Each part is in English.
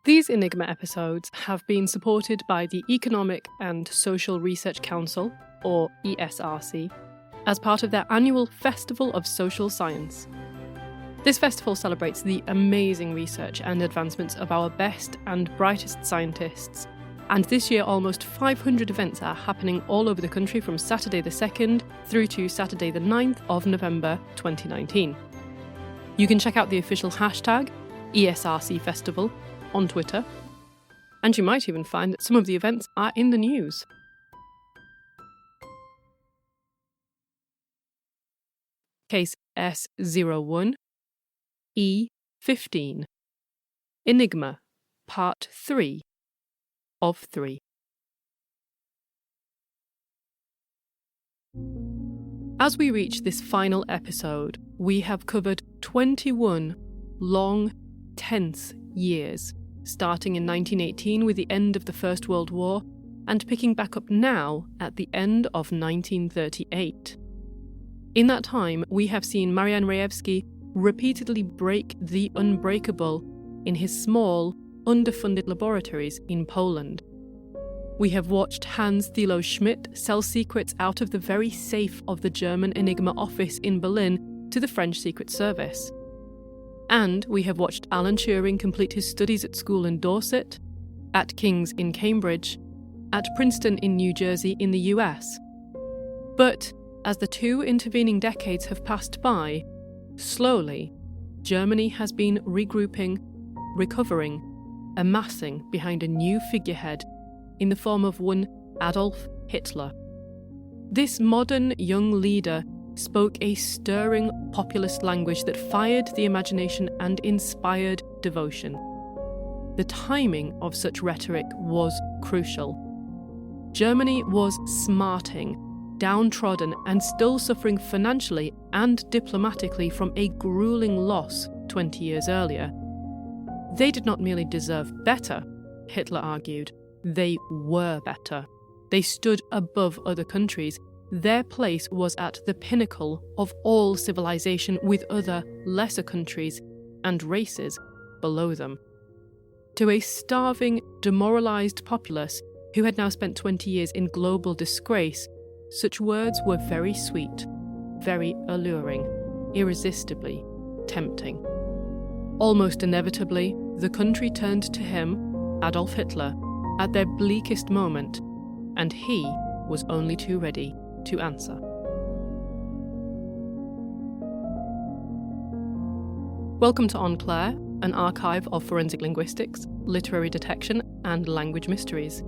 These Enigma episodes have been supported by the Economic and Social Research Council, or ESRC, as part of their annual Festival of Social Science. This festival celebrates the amazing research and advancements of our best and brightest scientists, and this year almost 500 events are happening all over the country from Saturday the 2nd through to Saturday the 9th of November 2019. You can check out the official hashtag, ESRC Festival, on Twitter, and you might even find that some of the events are in the news. Case S01E15. Enigma, Part 3 of 3. As we reach this final episode, we have covered 21 long, tense years, starting in 1918 with the end of the First World War and picking back up now at the end of 1938. In that time, we have seen Marian Rejewski repeatedly break the unbreakable in his small, underfunded laboratories in Poland. We have watched Hans Thilo Schmidt sell secrets out of the very safe of the German Enigma office in Berlin to the French Secret Service. And we have watched Alan Turing complete his studies at school in Dorset, at King's in Cambridge, at Princeton in New Jersey in the US. But as the 2 intervening decades have passed by, slowly, Germany has been regrouping, recovering, amassing behind a new figurehead in the form of one Adolf Hitler. This modern young leader spoke a stirring populist language that fired the imagination and inspired devotion. The timing of such rhetoric was crucial. Germany was smarting, downtrodden, and still suffering financially and diplomatically from a grueling loss 20 years earlier. They did not merely deserve better, Hitler argued. They were better. They stood above other countries. Their place was at the pinnacle of all civilization, with other, lesser countries and races below them. To a starving, demoralised populace who had now spent 20 years in global disgrace, such words were very sweet, very alluring, irresistibly tempting. Almost inevitably, the country turned to him, Adolf Hitler, at their bleakest moment, and he was only too ready to answer. Welcome to En Clair, an archive of forensic linguistics, literary detection, and language mysteries.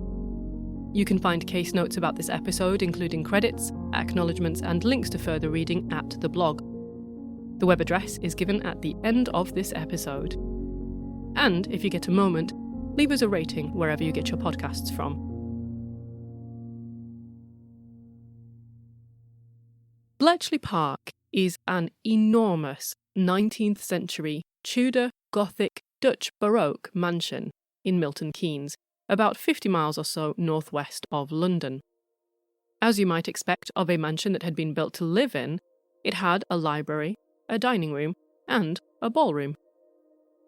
You can find case notes about this episode, including credits, acknowledgements, and links to further reading at the blog. The web address is given at the end of this episode. And if you get a moment, leave us a rating wherever you get your podcasts from. Bletchley Park is an enormous 19th century Tudor, Gothic, Dutch Baroque mansion in Milton Keynes, about 50 miles or so northwest of London. As you might expect of a mansion that had been built to live in, it had a library, a dining room, and a ballroom.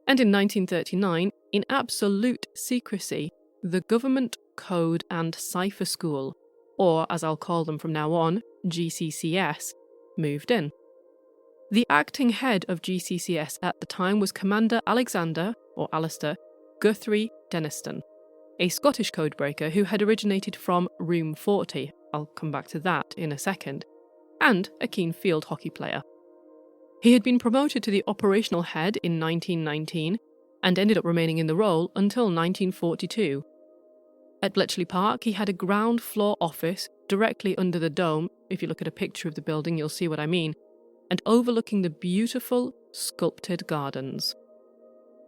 And in 1939, in absolute secrecy, the Government Code and Cipher School, or as I'll call them from now on, GCCS, moved in. The acting head of GCCS at the time was Commander Alexander, or Alistair, Guthrie Denniston, a Scottish codebreaker who had originated from Room 40, I'll come back to that in a second, and a keen field hockey player. He had been promoted to the operational head in 1919 and ended up remaining in the role until 1942. At Bletchley Park, he had a ground floor office directly under the dome. If you look at a picture of the building, you'll see what I mean, and overlooking the beautiful sculpted gardens.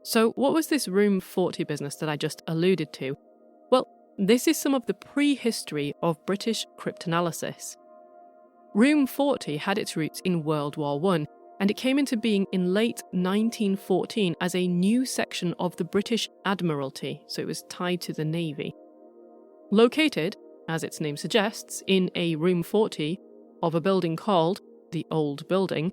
So what was this Room 40 business that I just alluded to? Well, this is some of the prehistory of British cryptanalysis. Room 40 had its roots in World War I, and it came into being in late 1914 as a new section of the British Admiralty, so it was tied to the Navy. Located, as its name suggests, in a Room 40 of a building called the Old Building,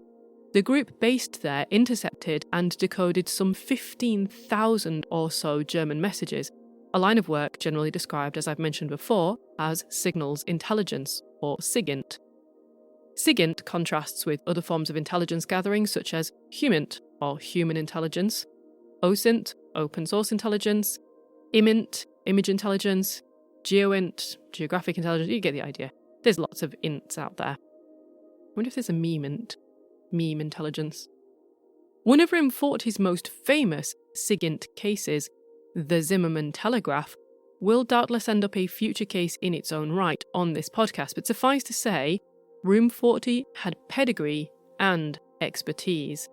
The group based there intercepted and decoded some 15,000 or so German messages, a line of work generally described, as I've mentioned before, as signals intelligence, or SIGINT. SIGINT contrasts with other forms of intelligence gathering such as HUMINT, or human intelligence, OSINT, open source intelligence, IMINT, image intelligence, GeoINT, geographic intelligence. You get the idea. There's lots of INTs out there. I wonder if there's a MEMINT, meme intelligence. One of RIM-40's most famous SIGINT cases, the Zimmermann telegraph, will doubtless end up a future case in its own right on this podcast, but suffice to say, RIM-40 had pedigree and expertise.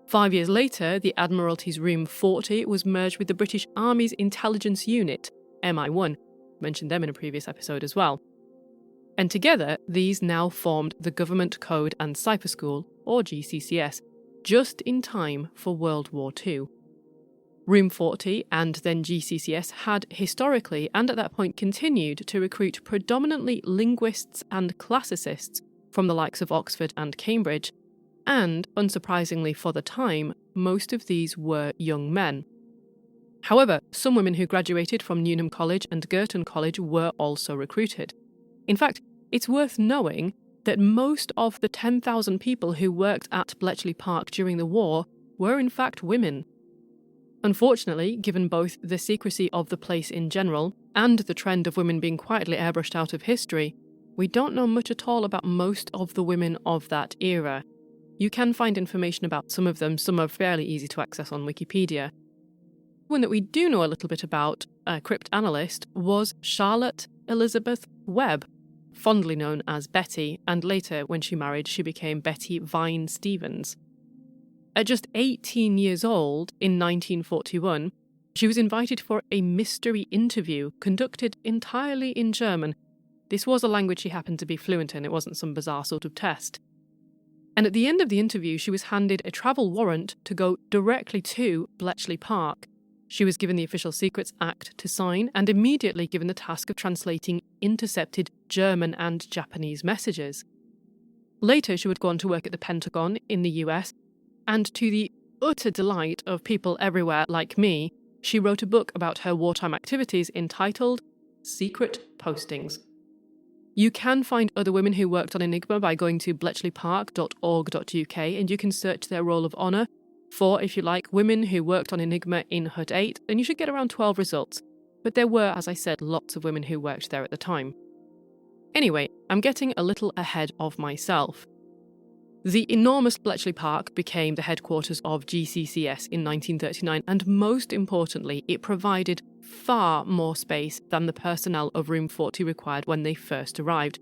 5 years later, the Admiralty's RIM-40 was merged with the British Army's Intelligence Unit, MI1, mentioned them in a previous episode as well. And together, these now formed the Government Code and Cipher School, or GCCS, just in time for World War II. RIM-40 and then GCCS had historically and at that point continued to recruit predominantly linguists and classicists from the likes of Oxford and Cambridge, and, unsurprisingly for the time, most of these were young men. However, some women who graduated from Newnham College and Girton College were also recruited. In fact, it's worth knowing that most of the 10,000 people who worked at Bletchley Park during the war were in fact women. Unfortunately, given both the secrecy of the place in general and the trend of women being quietly airbrushed out of history, we don't know much at all about most of the women of that era. You can find information about some of them, some are fairly easy to access on Wikipedia. One that we do know a little bit about, a cryptanalyst, was Charlotte Elizabeth Webb, fondly known as Betty, and later, when she married, she became Betty Vine Stevens. At just 18 years old, in 1941, she was invited for a mystery interview conducted entirely in German. This was a language she happened to be fluent in, it wasn't some bizarre sort of test. And at the end of the interview, she was handed a travel warrant to go directly to Bletchley Park. She was given the Official Secrets Act to sign and immediately given the task of translating intercepted German and Japanese messages. Later, she would go on to work at the Pentagon in the US, and to the utter delight of people everywhere like me, she wrote a book about her wartime activities entitled Secret Postings. You can find other women who worked on Enigma by going to bletchleypark.org.uk, and you can search their roll of honour for, if you like, women who worked on Enigma in Hut 8, and you should get around 12 results. But there were, as I said, lots of women who worked there at the time. Anyway, I'm getting a little ahead of myself. The enormous Bletchley Park became the headquarters of GCCS in 1939, and most importantly, it provided far more space than the personnel of Room 40 required when they first arrived.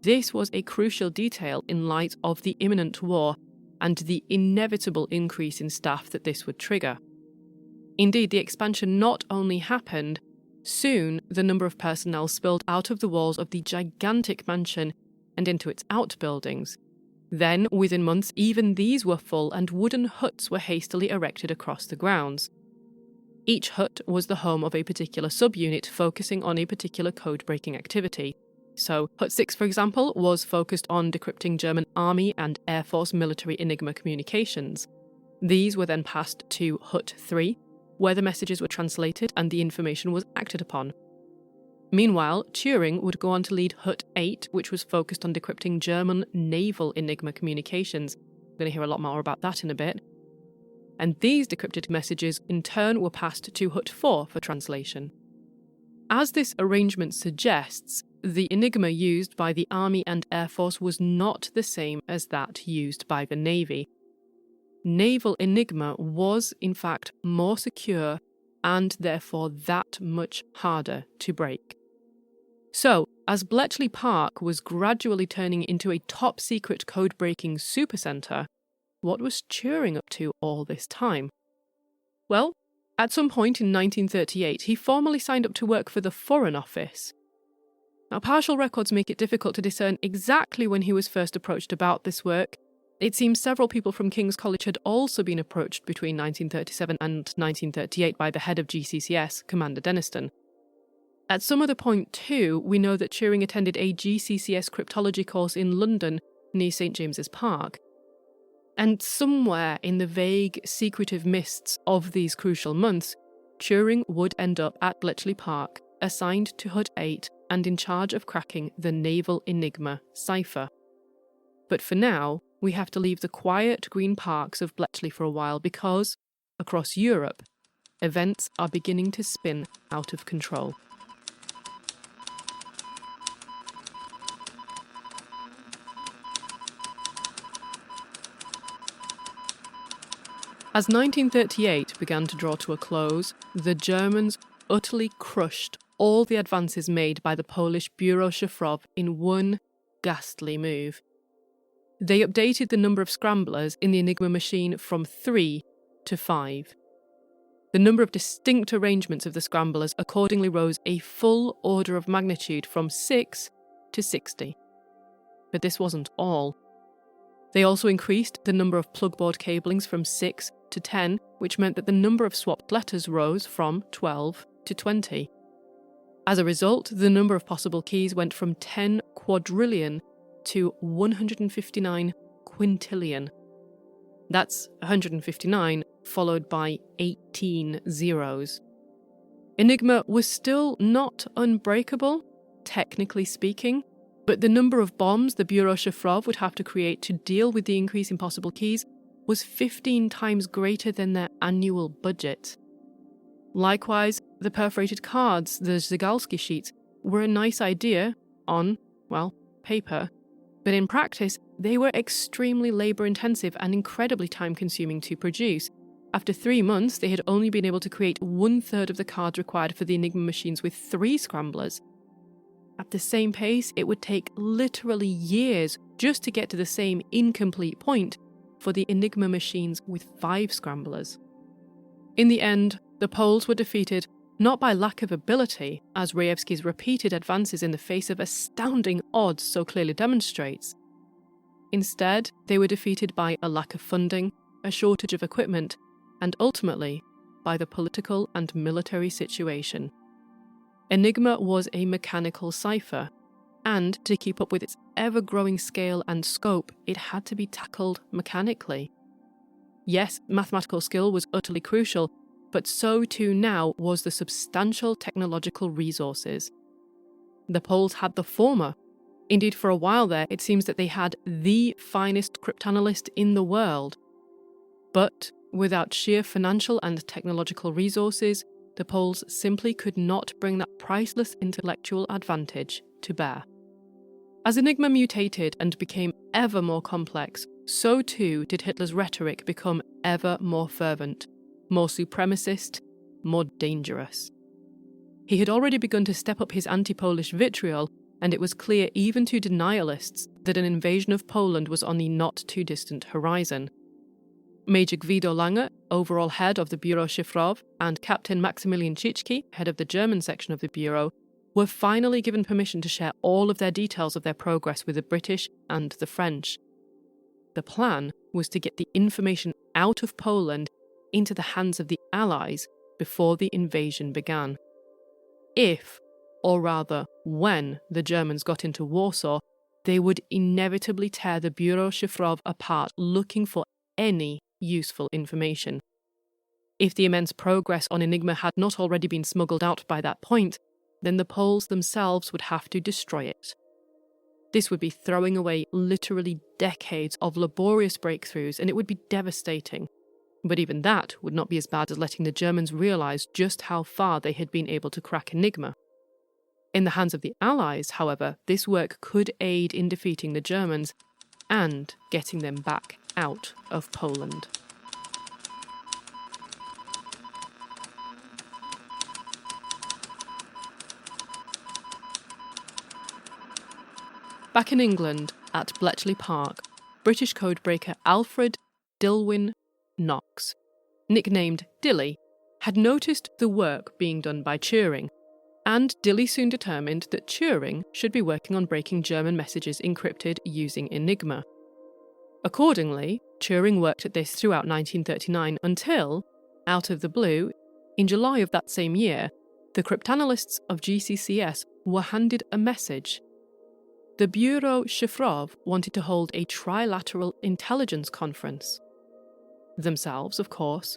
This was a crucial detail in light of the imminent war and the inevitable increase in staff that this would trigger. Indeed, the expansion not only happened, soon the number of personnel spilled out of the walls of the gigantic mansion and into its outbuildings. Then, within months, even these were full and wooden huts were hastily erected across the grounds. Each hut was the home of a particular subunit focusing on a particular code-breaking activity. So, Hut 6, for example, was focused on decrypting German Army and Air Force military Enigma communications. These were then passed to Hut 3, where the messages were translated and the information was acted upon. Meanwhile, Turing would go on to lead Hut 8, which was focused on decrypting German naval Enigma communications. We're going to hear a lot more about that in a bit. And these decrypted messages in turn were passed to Hut 4 for translation. As this arrangement suggests, the Enigma used by the Army and Air Force was not the same as that used by the Navy. Naval Enigma was, in fact, more secure and therefore that much harder to break. So, as Bletchley Park was gradually turning into a top-secret code-breaking supercentre, what was Turing up to all this time? Well, at some point in 1938, he formally signed up to work for the Foreign Office. Now, partial records make it difficult to discern exactly when he was first approached about this work. It seems several people from King's College had also been approached between 1937 and 1938 by the head of GCCS, Commander Denniston. At some other point, too, we know that Turing attended a GCCS cryptology course in London near St James's Park. And somewhere in the vague, secretive mists of these crucial months, Turing would end up at Bletchley Park, assigned to Hut 8 and in charge of cracking the naval Enigma cipher. But for now, we have to leave the quiet green parks of Bletchley for a while because, across Europe, events are beginning to spin out of control. As 1938 began to draw to a close, the Germans utterly crushed all the advances made by the Polish Bureau Shifrov in one ghastly move. They updated the number of scramblers in the Enigma machine from 3 to 5. The number of distinct arrangements of the scramblers accordingly rose a full order of magnitude from 6 to 60. But this wasn't all. They also increased the number of plugboard cablings from 6 to 10, which meant that the number of swapped letters rose from 12 to 20. As a result, the number of possible keys went from 10 quadrillion to 159 quintillion. That's 159 followed by 18 zeros. Enigma was still not unbreakable, technically speaking, but the number of bombs the Bureau Shifrov would have to create to deal with the increase in possible keys was 15 times greater than their annual budget. Likewise, the perforated cards, the Zygalski sheets, were a nice idea on, well, paper, but in practice, they were extremely labour-intensive and incredibly time-consuming to produce. After 3 months, they had only been able to create 1/3 of the cards required for the Enigma machines with 3 scramblers. At the same pace, it would take literally years just to get to the same incomplete point for the Enigma machines with 5 scramblers. In the end, the Poles were defeated not by lack of ability, as Rejewski's repeated advances in the face of astounding odds so clearly demonstrates. Instead, they were defeated by a lack of funding, a shortage of equipment, and ultimately, by the political and military situation. Enigma was a mechanical cipher, and to keep up with its ever-growing scale and scope, it had to be tackled mechanically. Yes, mathematical skill was utterly crucial, but so too now was the substantial technological resources. The Poles had the former. Indeed, for a while there, it seems that they had the finest cryptanalyst in the world. But without sheer financial and technological resources, the Poles simply could not bring that priceless intellectual advantage to bear. As Enigma mutated and became ever more complex, so too did Hitler's rhetoric become ever more fervent, more supremacist, more dangerous. He had already begun to step up his anti-Polish vitriol, and it was clear even to denialists that an invasion of Poland was on the not-too-distant horizon. Major Guido Lange, overall head of the Bureau Shifrov, and Captain Maximilian Tschitschky, head of the German section of the Bureau, were finally given permission to share all of their details of their progress with the British and the French. The plan was to get the information out of Poland into the hands of the Allies before the invasion began. If, or rather when, the Germans got into Warsaw, they would inevitably tear the Bureau Shifrov apart looking for any useful information. If the immense progress on Enigma had not already been smuggled out by that point, then the Poles themselves would have to destroy it. This would be throwing away literally decades of laborious breakthroughs, and it would be devastating. But even that would not be as bad as letting the Germans realise just how far they had been able to crack Enigma. In the hands of the Allies, however, this work could aid in defeating the Germans and getting them back out of Poland. Back in England, at Bletchley Park, British codebreaker Alfred Dillwyn Knox, nicknamed Dilly, had noticed the work being done by Turing, and Dilly soon determined that Turing should be working on breaking German messages encrypted using Enigma. Accordingly, Turing worked at this throughout 1939 until, out of the blue, in July of that same year, the cryptanalysts of GCCS were handed a message. the Bureau Shifrov wanted to hold a trilateral intelligence conference. Themselves, of course,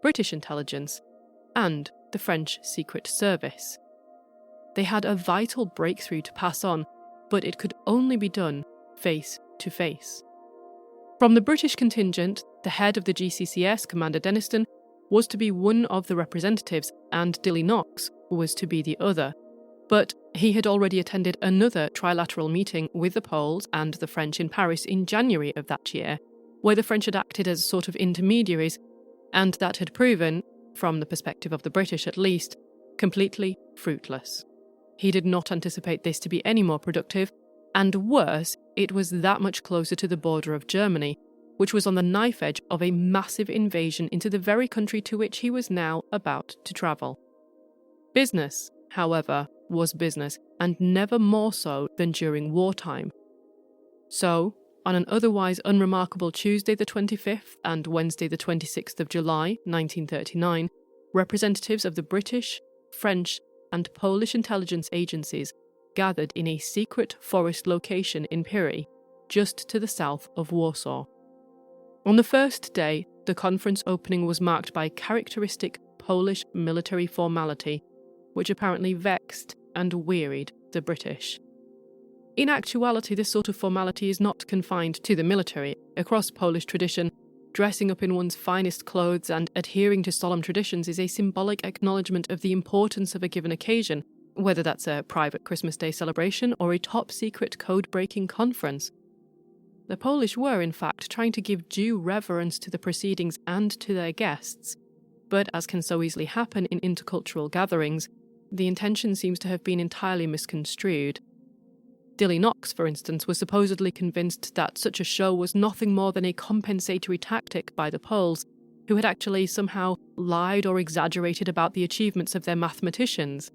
British intelligence, and the French Secret Service. They had a vital breakthrough to pass on, but it could only be done face to face. From the British contingent, the head of the GCCS, Commander Denniston, was to be one of the representatives and Dilly Knox was to be the other. But he had already attended another trilateral meeting with the Poles and the French in Paris in January of that year, where the French had acted as a sort of intermediaries, and that had proven, from the perspective of the British at least, completely fruitless. He did not anticipate this to be any more productive, and worse, it was that much closer to the border of Germany, which was on the knife edge of a massive invasion into the very country to which he was now about to travel. Business, however, was business, and never more so than during wartime. So, on an otherwise unremarkable Tuesday the 25th and Wednesday the 26th of July 1939, representatives of the British, French, and Polish intelligence agencies gathered in a secret forest location in Pirie, just to the south of Warsaw. On the first day, the conference opening was marked by characteristic Polish military formality, which apparently vexed and wearied the British. In actuality, this sort of formality is not confined to the military. Across Polish tradition, dressing up in one's finest clothes and adhering to solemn traditions is a symbolic acknowledgement of the importance of a given occasion, whether that's a private Christmas Day celebration or a top-secret code-breaking conference. The Polish were, in fact, trying to give due reverence to the proceedings and to their guests, but as can so easily happen in intercultural gatherings, the intention seems to have been entirely misconstrued. Dilly Knox, for instance, was supposedly convinced that such a show was nothing more than a compensatory tactic by the Poles, who had actually somehow lied or exaggerated about the achievements of their mathematicians.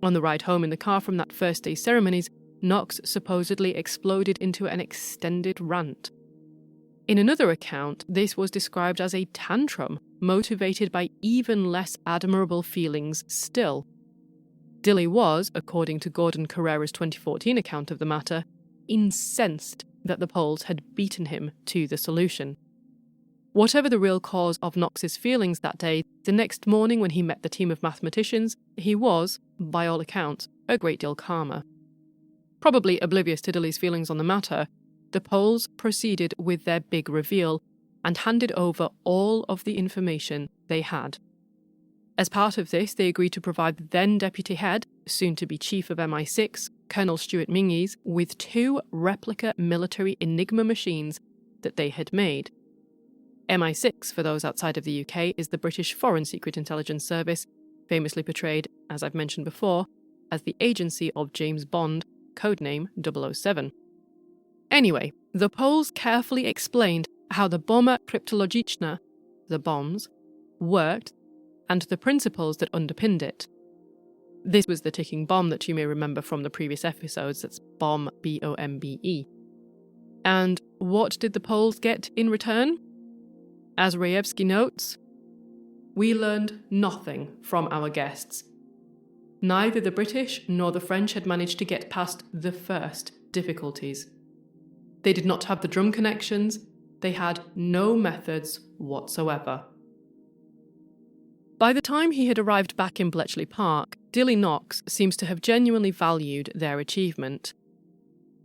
On the ride home in the car from that first day's ceremonies, Knox supposedly exploded into an extended rant. In another account, this was described as a tantrum, motivated by even less admirable feelings still. Dilly was, according to Gordon Carrera's 2014 account of the matter, incensed that the Poles had beaten him to the solution. Whatever the real cause of Knox's feelings that day, the next morning when he met the team of mathematicians, he was, by all accounts, a great deal calmer. Probably oblivious to Dilly's feelings on the matter, the Poles proceeded with their big reveal and handed over all of the information they had. As part of this, they agreed to provide the then deputy head, soon-to-be chief of MI6, Colonel Stuart Minges, with 2 replica military Enigma machines that they had made. MI6, for those outside of the UK, is the British Foreign Secret Intelligence Service, famously portrayed, as I've mentioned before, as the agency of James Bond, codename 007. Anyway, the Poles carefully explained how the bomba kryptologiczna, the bombs, worked, and the principles that underpinned it. This was the ticking bomb that you may remember from the previous episodes, that's bomb, B-O-M-B-E. And what did the Poles get in return? As Rejewski notes, "We learned nothing from our guests. Neither the British nor the French had managed to get past the first difficulties. They did not have the drum connections, they had no methods whatsoever." By the time he had arrived back in Bletchley Park, Dilly Knox seems to have genuinely valued their achievement.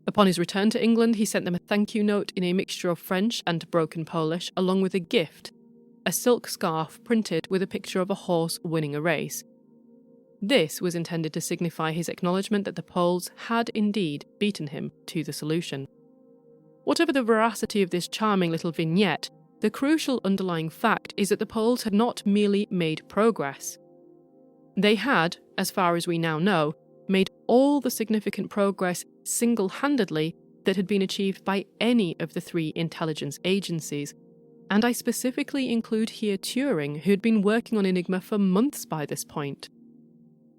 Upon his return to England, he sent them a thank you note in a mixture of French and broken Polish, along with a gift, a silk scarf printed with a picture of a horse winning a race. This was intended to signify his acknowledgement that the Poles had indeed beaten him to the solution. Whatever the veracity of this charming little vignette, the crucial underlying fact is that the Poles had not merely made progress. They had, as far as we now know, made all the significant progress single-handedly that had been achieved by any of the 3 intelligence agencies, and I specifically include here Turing, who had been working on Enigma for months by this point.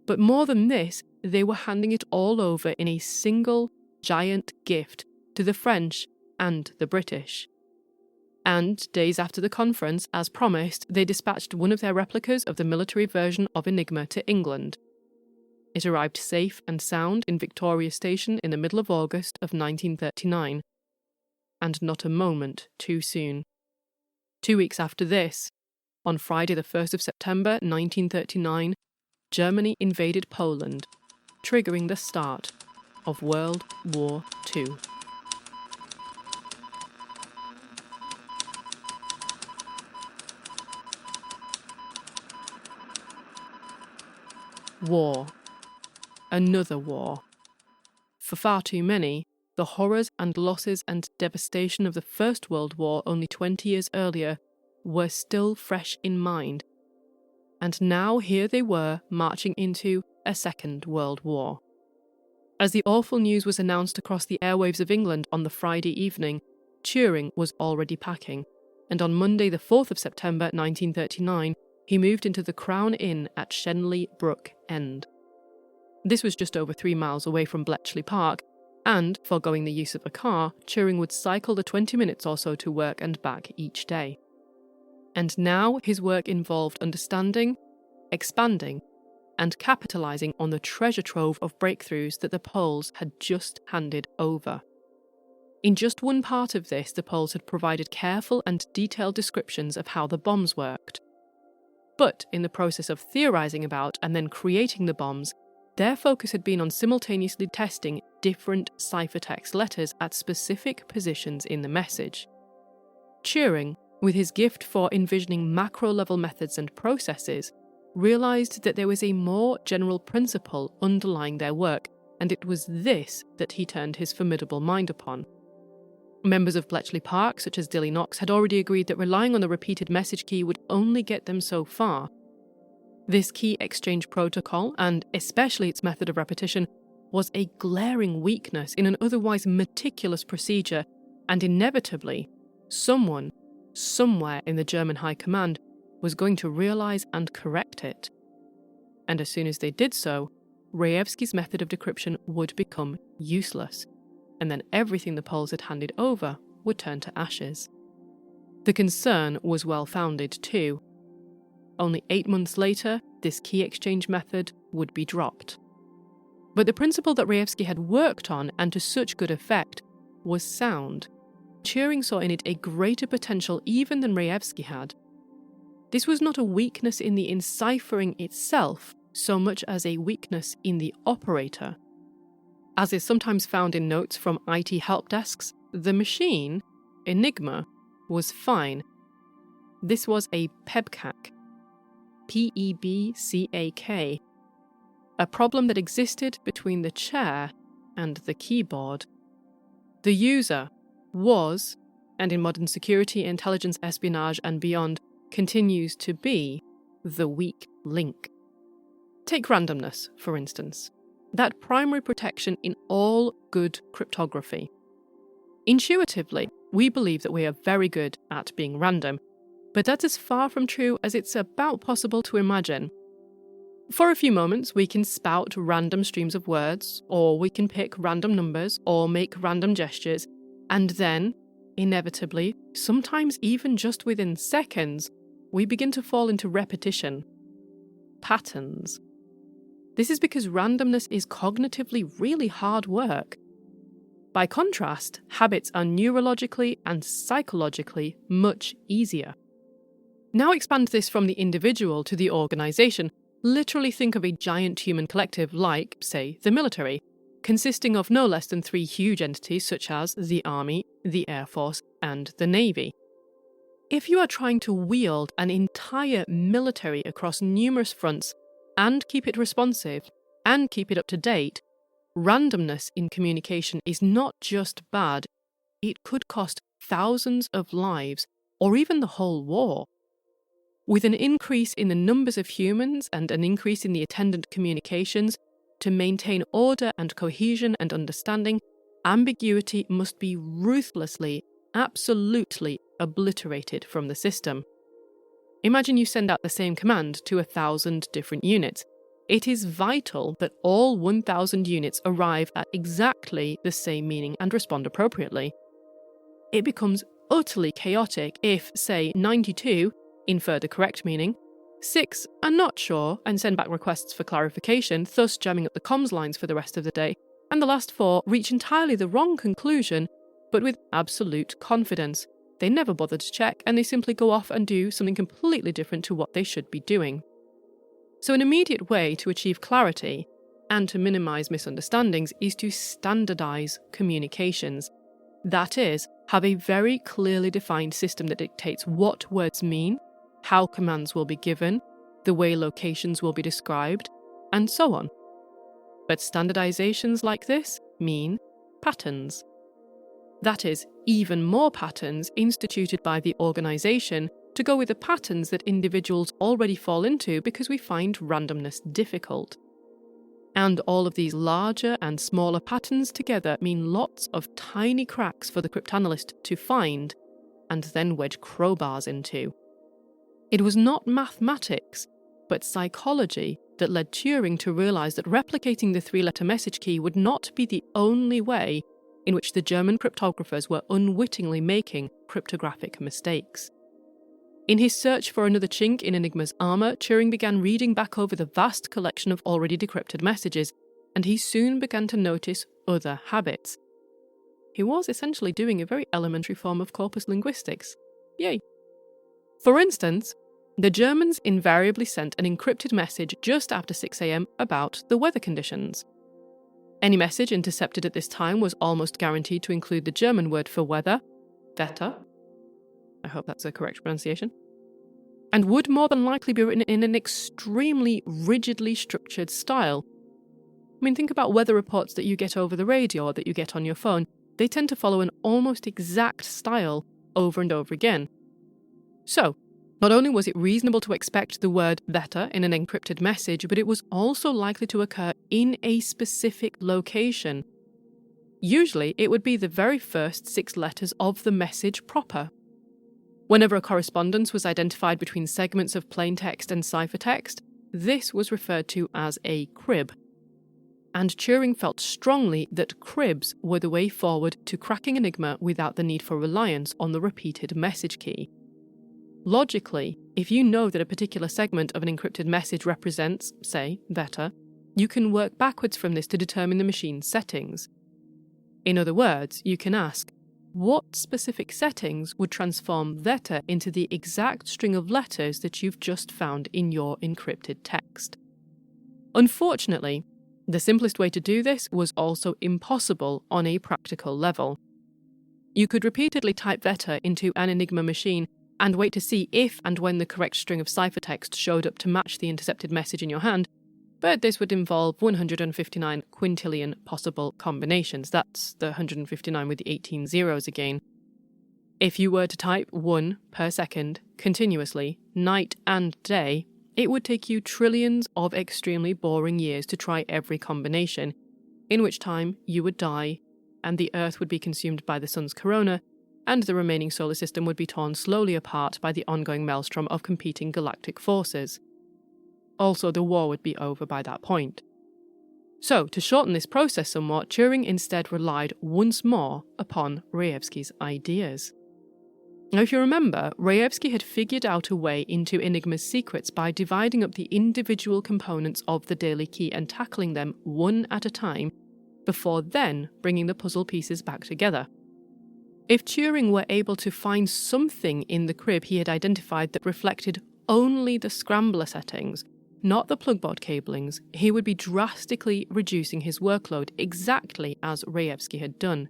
But more than this, they were handing it all over in a single, giant gift to the French and the British. And, days after the conference, as promised, they dispatched one of their replicas of the military version of Enigma to England. It arrived safe and sound in Victoria Station in the middle of August of 1939, and not a moment too soon. 2 weeks after this, on Friday the 1st of September 1939, Germany invaded Poland, triggering the start of World War II. War. Another war. For far too many, the horrors and losses and devastation of the First World War only 20 years earlier were still fresh in mind. And now here they were marching into a Second World War. As the awful news was announced across the airwaves of England on the Friday evening, Turing was already packing, and on Monday the 4th of September 1939, he moved into the Crown Inn at Shenley Brook End. This was just over 3 miles away from Bletchley Park, and, foregoing the use of a car, Turing would cycle the 20 minutes or so to work and back each day. And now his work involved understanding, expanding, and capitalising on the treasure trove of breakthroughs that the Poles had just handed over. In just one part of this, the Poles had provided careful and detailed descriptions of how the bombs worked. But in the process of theorising about and then creating the bombs, their focus had been on simultaneously testing different ciphertext letters at specific positions in the message. Turing, with his gift for envisioning macro-level methods and processes, realised that there was a more general principle underlying their work, and it was this that he turned his formidable mind upon. Members of Bletchley Park, such as Dilly Knox, had already agreed that relying on the repeated message key would only get them so far. This key exchange protocol, and especially its method of repetition, was a glaring weakness in an otherwise meticulous procedure, and inevitably, someone, somewhere in the German High Command, was going to realise and correct it. And as soon as they did so, Rejewski's method of decryption would become useless, and then everything the Poles had handed over would turn to ashes. The concern was well-founded too. Only 8 months later, this key exchange method would be dropped. But the principle that Rejewski had worked on, and to such good effect, was sound. Turing saw in it a greater potential even than Rejewski had. This was not a weakness in the enciphering itself, so much as a weakness in the operator. As is sometimes found in notes from IT help desks, the machine, Enigma, was fine. This was a PEBCAK, P-E-B-C-A-K, a problem that existed between the chair and the keyboard. The user was, and in modern security, intelligence, espionage and beyond, continues to be, the weak link. Take randomness, for instance. That primary protection in all good cryptography. Intuitively, we believe that we are very good at being random, but that's as far from true as it's about possible to imagine. For a few moments, we can spout random streams of words, or we can pick random numbers, or make random gestures, and then, inevitably, sometimes even just within seconds, we begin to fall into repetition. Patterns. This is because randomness is cognitively really hard work. By contrast, habits are neurologically and psychologically much easier. Now expand this from the individual to the organisation. Literally think of a giant human collective like, say, the military, consisting of no less than 3 huge entities such as the Army, the Air Force, and the Navy. If you are trying to wield an entire military across numerous fronts and keep it responsive and keep it up to date, randomness in communication is not just bad, it could cost thousands of lives or even the whole war. With an increase in the numbers of humans and an increase in the attendant communications, to maintain order and cohesion and understanding, ambiguity must be ruthlessly, absolutely obliterated from the system. Imagine you send out the same command to 1,000 different units. It is vital that all 1,000 units arrive at exactly the same meaning and respond appropriately. It becomes utterly chaotic if, say, 92 infer the correct meaning, 6 are not sure and send back requests for clarification, thus jamming up the comms lines for the rest of the day. And the last 4 reach entirely the wrong conclusion, but with absolute confidence. They never bother to check, and they simply go off and do something completely different to what they should be doing. So an immediate way to achieve clarity and to minimise misunderstandings is to standardise communications. That is, have a very clearly defined system that dictates what words mean, how commands will be given, the way locations will be described, and so on. But standardizations like this mean patterns. That is, even more patterns instituted by the organisation to go with the patterns that individuals already fall into because we find randomness difficult. And all of these larger and smaller patterns together mean lots of tiny cracks for the cryptanalyst to find and then wedge crowbars into. It was not mathematics, but psychology that led Turing to realise that replicating the 3-letter message key would not be the only way in which the German cryptographers were unwittingly making cryptographic mistakes. In his search for another chink in Enigma's armour, Turing began reading back over the vast collection of already decrypted messages, and he soon began to notice other habits. He was essentially doing a very elementary form of corpus linguistics. Yay! For instance, the Germans invariably sent an encrypted message just after 6 a.m. about the weather conditions. Any message intercepted at this time was almost guaranteed to include the German word for weather, Wetter. I hope that's a correct pronunciation. And would more than likely be written in an extremely rigidly structured style. I mean, think about weather reports that you get over the radio or that you get on your phone. They tend to follow an almost exact style over and over again. So, not only was it reasonable to expect the word Wetter in an encrypted message, but it was also likely to occur in a specific location. Usually, it would be the very first 6 letters of the message proper. Whenever a correspondence was identified between segments of plain text and ciphertext, this was referred to as a crib. And Turing felt strongly that cribs were the way forward to cracking Enigma without the need for reliance on the repeated message key. Logically, if you know that a particular segment of an encrypted message represents, say, Wetter, you can work backwards from this to determine the machine's settings. In other words, you can ask, what specific settings would transform Wetter into the exact string of letters that you've just found in your encrypted text? Unfortunately, the simplest way to do this was also impossible on a practical level. You could repeatedly type Wetter into an Enigma machine and wait to see if and when the correct string of ciphertext showed up to match the intercepted message in your hand, but this would involve 159 quintillion possible combinations. That's the 159 with the 18 zeros again. If you were to type 1 per second, continuously, night and day, it would take you trillions of extremely boring years to try every combination, in which time you would die, and the Earth would be consumed by the sun's corona, and the remaining solar system would be torn slowly apart by the ongoing maelstrom of competing galactic forces. Also, the war would be over by that point. So, to shorten this process somewhat, Turing instead relied once more upon Rejewski's ideas. Now, if you remember, Rejewski had figured out a way into Enigma's secrets by dividing up the individual components of the daily key and tackling them one at a time, before then bringing the puzzle pieces back together. If Turing were able to find something in the crib he had identified that reflected only the scrambler settings, not the plugboard cablings, he would be drastically reducing his workload exactly as Rejewski had done.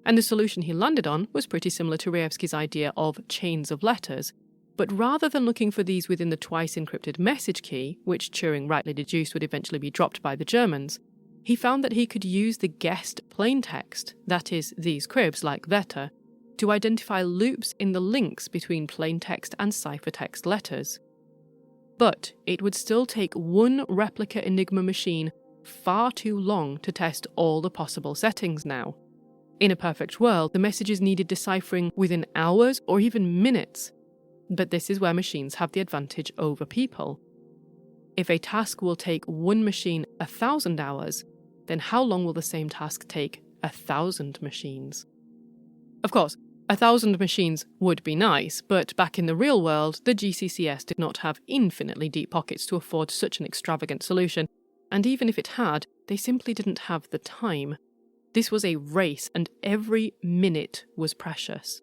And the solution he landed on was pretty similar to Rejewski's idea of chains of letters, but rather than looking for these within the twice encrypted message key, which Turing rightly deduced would eventually be dropped by the Germans, he found that he could use the guessed plaintext, that is, these cribs like Wetter, to identify loops in the links between plaintext and ciphertext letters. But it would still take one replica Enigma machine far too long to test all the possible settings now. In a perfect world, the messages needed deciphering within hours or even minutes. But this is where machines have the advantage over people. If a task will take one machine 1,000 hours, then how long will the same task take 1,000 machines? Of course, 1,000 machines would be nice, but back in the real world, the GCCS did not have infinitely deep pockets to afford such an extravagant solution, and even if it had, they simply didn't have the time. This was a race, and every minute was precious.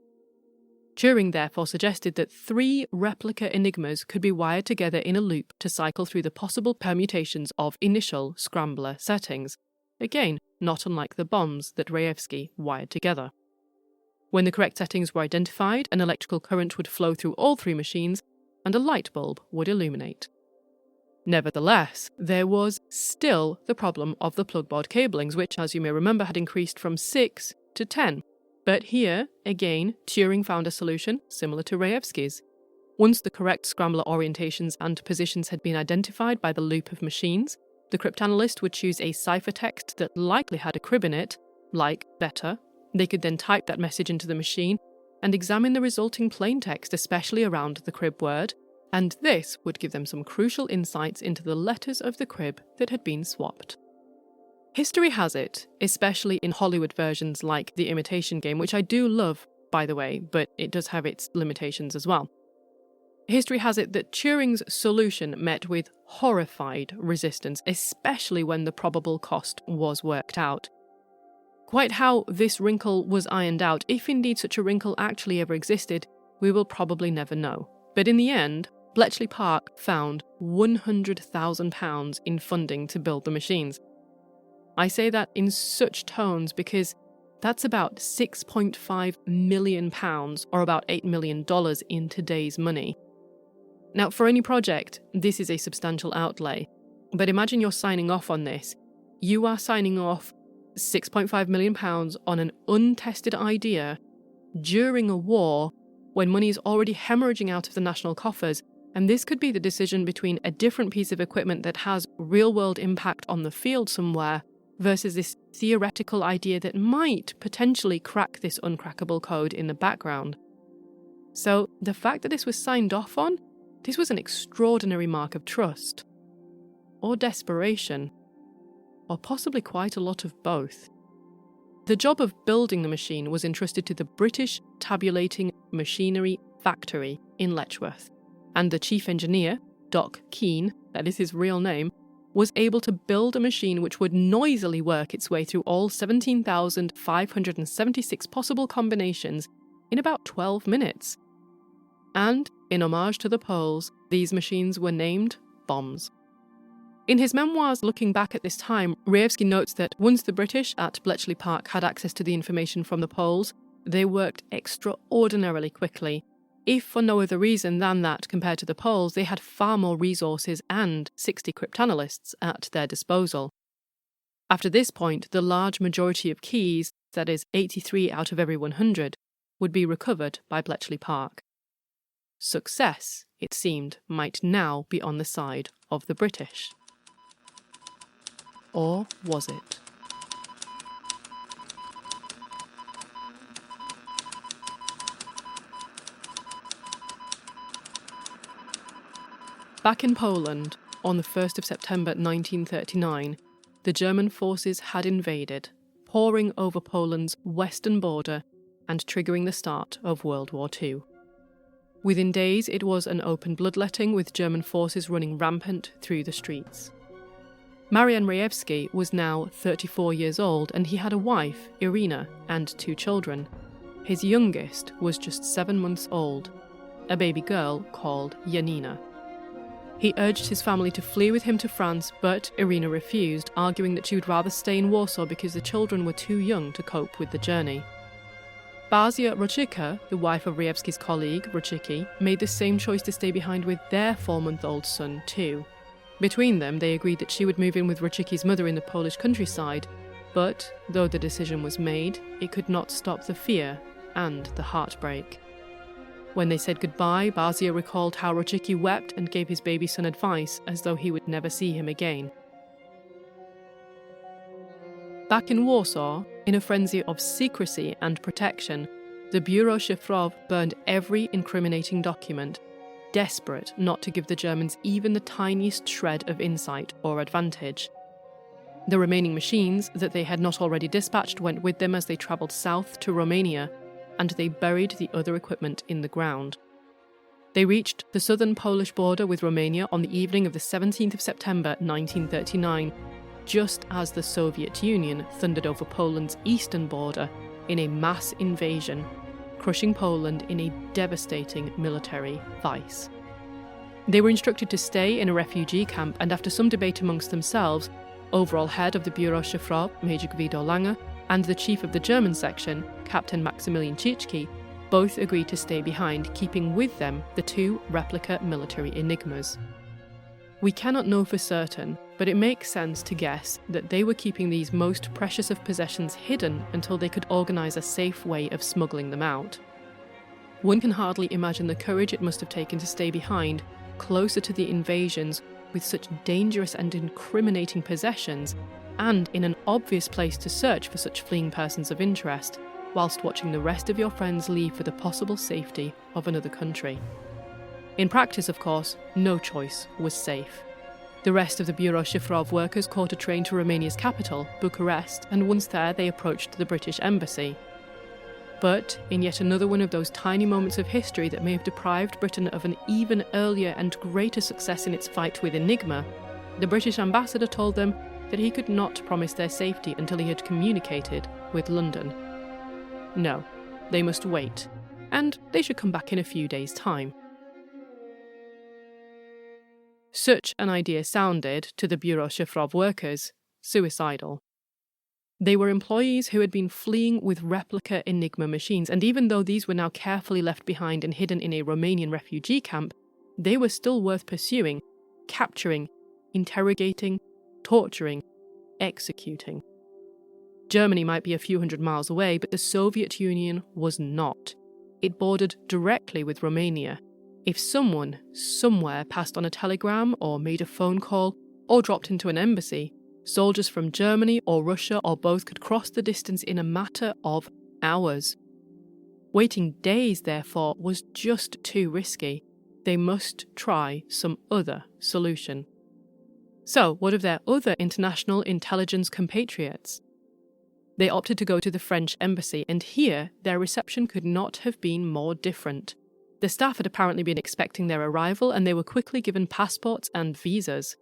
Turing therefore suggested that 3 replica Enigmas could be wired together in a loop to cycle through the possible permutations of initial scrambler settings. Again, not unlike the bombs that Rejewski wired together. When the correct settings were identified, an electrical current would flow through all 3 machines, and a light bulb would illuminate. Nevertheless, there was still the problem of the plugboard cablings, which, as you may remember, had increased from 6 to 10. But here, again, Turing found a solution similar to Rejewski's. Once the correct scrambler orientations and positions had been identified by the loop of machines, the cryptanalyst would choose a ciphertext that likely had a crib in it, like better. They could then type that message into the machine and examine the resulting plaintext, especially around the crib word, and this would give them some crucial insights into the letters of the crib that had been swapped. History has it, especially in Hollywood versions like The Imitation Game, which I do love, by the way, but it does have its limitations as well. History has it that Turing's solution met with horrified resistance, especially when the probable cost was worked out. Quite how this wrinkle was ironed out, if indeed such a wrinkle actually ever existed, we will probably never know. But in the end, Bletchley Park found £100,000 in funding to build the machines. I say that in such tones because that's about £6.5 million, or about $8 million in today's money. Now, for any project, this is a substantial outlay. But imagine you're signing off on this. You are signing off £6.5 million on an untested idea during a war when money is already hemorrhaging out of the national coffers, and this could be the decision between a different piece of equipment that has real-world impact on the field somewhere versus this theoretical idea that might potentially crack this uncrackable code in the background. So the fact that this was signed off on, this was an extraordinary mark of trust. Or desperation. Or possibly quite a lot of both. The job of building the machine was entrusted to the British Tabulating Machinery Factory in Letchworth, and the chief engineer, Doc Keane, that is his real name, was able to build a machine which would noisily work its way through all 17,576 possible combinations in about 12 minutes. And, in homage to the Poles, these machines were named bombs. In his memoirs looking back at this time, Rejewski notes that once the British at Bletchley Park had access to the information from the Poles, they worked extraordinarily quickly, if for no other reason than that, compared to the Poles, they had far more resources and 60 cryptanalysts at their disposal. After this point, the large majority of keys, that is 83 out of every 100, would be recovered by Bletchley Park. Success, it seemed, might now be on the side of the British. Or was it? Back in Poland, on the 1st of September 1939, the German forces had invaded, pouring over Poland's western border and triggering the start of World War II. Within days, it was an open bloodletting with German forces running rampant through the streets. Marian Rejewski was now 34 years old, and he had a wife, Irina, and 2 children. His youngest was just 7 months old, a baby girl called Janina. He urged his family to flee with him to France, but Irina refused, arguing that she would rather stay in Warsaw because the children were too young to cope with the journey. Basia Roczyka, the wife of Rejewski's colleague, Roczyki, made the same choice to stay behind with their 4-month-old son too. Between them, they agreed that she would move in with Roczyki's mother in the Polish countryside, but, though the decision was made, it could not stop the fear and the heartbreak. When they said goodbye, Basia recalled how Roczyki wept and gave his baby son advice as though he would never see him again. Back in Warsaw, in a frenzy of secrecy and protection, the Bureau Szyfrów burned every incriminating document, desperate not to give the Germans even the tiniest shred of insight or advantage. The remaining machines that they had not already dispatched went with them as they travelled south to Romania, and they buried the other equipment in the ground. They reached the southern Polish border with Romania on the evening of the 17th of September 1939, just as the Soviet Union thundered over Poland's eastern border in a mass invasion, crushing Poland in a devastating military vice. They were instructed to stay in a refugee camp, and after some debate amongst themselves, overall head of the Bureau Szyfrow, Major Guido Lange, and the chief of the German section, Captain Maximilian Tschicki, both agreed to stay behind, keeping with them the two replica military Enigmas. We cannot know for certain, but it makes sense to guess that they were keeping these most precious of possessions hidden until they could organise a safe way of smuggling them out. One can hardly imagine the courage it must have taken to stay behind, closer to the invasions, with such dangerous and incriminating possessions, and in an obvious place to search for such fleeing persons of interest, whilst watching the rest of your friends leave for the possible safety of another country. In practice, of course, no choice was safe. The rest of the Bureau Szyfrow workers caught a train to Romania's capital, Bucharest, and once there they approached the British embassy. But, in yet another one of those tiny moments of history that may have deprived Britain of an even earlier and greater success in its fight with Enigma, the British ambassador told them that he could not promise their safety until he had communicated with London. No, they must wait, and they should come back in a few days' time. Such an idea sounded, to the Bureau Szyfrow workers, suicidal. They were employees who had been fleeing with replica Enigma machines, and even though these were now carefully left behind and hidden in a Romanian refugee camp, they were still worth pursuing, capturing, interrogating, torturing, executing. Germany might be a few hundred miles away, but the Soviet Union was not. It bordered directly with Romania. If someone, somewhere, passed on a telegram or made a phone call or dropped into an embassy, soldiers from Germany or Russia or both could cross the distance in a matter of hours. Waiting days, therefore, was just too risky. They must try some other solution. So, what of their other international intelligence compatriots? They opted to go to the French embassy, and here their reception could not have been more different. The staff had apparently been expecting their arrival, and they were quickly given passports and visas.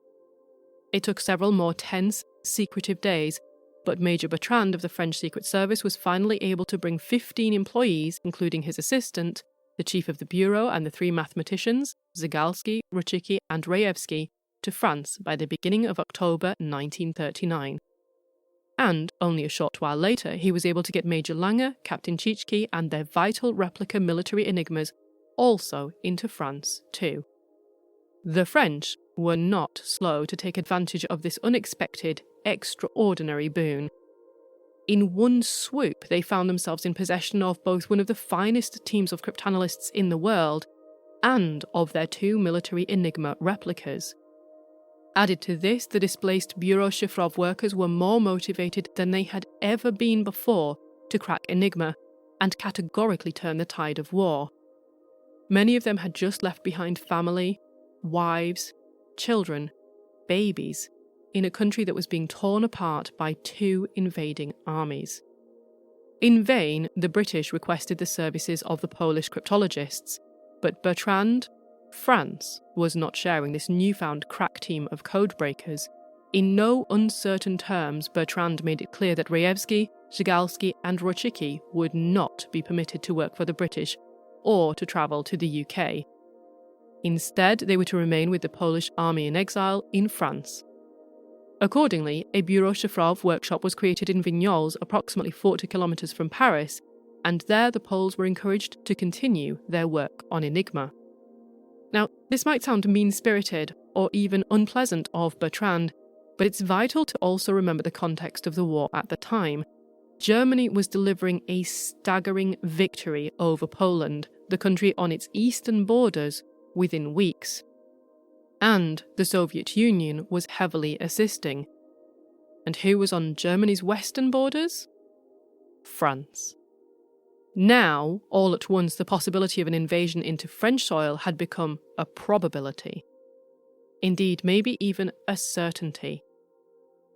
It took several more tense, secretive days, but Major Bertrand of the French Secret Service was finally able to bring 15 employees, including his assistant, the chief of the bureau, and the three mathematicians, Zygalski, Ruchicki, and Rejewski, to France by the beginning of October 1939. And, only a short while later, he was able to get Major Lange, Captain Tschicki, and their vital replica military Enigmas also into France too. The French were not slow to take advantage of this unexpected, extraordinary boon. In one swoop, they found themselves in possession of both one of the finest teams of cryptanalysts in the world and of their two military Enigma replicas. Added to this, the displaced Bureau Szyfrow workers were more motivated than they had ever been before to crack Enigma and categorically turn the tide of war. Many of them had just left behind family, wives, children, babies, in a country that was being torn apart by two invading armies. In vain, the British requested the services of the Polish cryptologists, but Bertrand, France, was not sharing this newfound crack team of codebreakers. In no uncertain terms, Bertrand made it clear that Rejewski, Zygalski, and Ruchicki would not be permitted to work for the British or to travel to the UK. Instead, they were to remain with the Polish army in exile in France. Accordingly, a Bureau Szyfrow workshop was created in Vignoles, approximately 40 kilometres from Paris, and there the Poles were encouraged to continue their work on Enigma. Now, this might sound mean-spirited or even unpleasant of Bertrand, but it's vital to also remember the context of the war at the time. Germany was delivering a staggering victory over Poland, the country on its eastern borders, within weeks. And the Soviet Union was heavily assisting. And who was on Germany's western borders? France. Now, all at once, the possibility of an invasion into French soil had become a probability. Indeed, maybe even a certainty.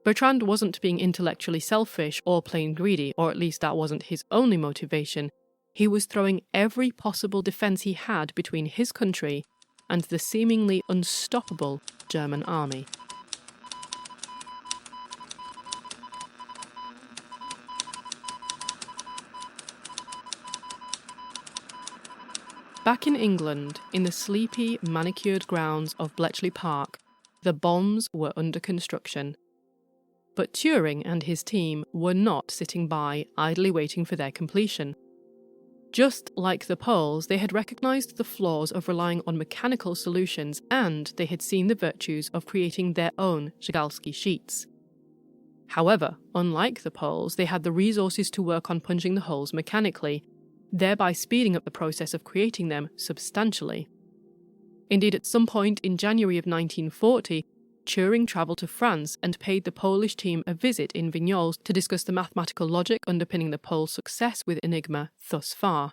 Bertrand wasn't being intellectually selfish or plain greedy, or at least that wasn't his only motivation. he was throwing every possible defence he had between his country and the seemingly unstoppable German army. Back in England, in the sleepy, manicured grounds of Bletchley Park, the bombs were under construction. But Turing and his team were not sitting by, idly waiting for their completion. Just like the Poles, they had recognised the flaws of relying on mechanical solutions, and they had seen the virtues of creating their own Żugalski sheets. However, unlike the Poles, they had the resources to work on punching the holes mechanically, thereby speeding up the process of creating them substantially. Indeed, at some point in January of 1940, Turing travelled to France and paid the Polish team a visit in Vignoles to discuss the mathematical logic underpinning the Poles' success with Enigma thus far.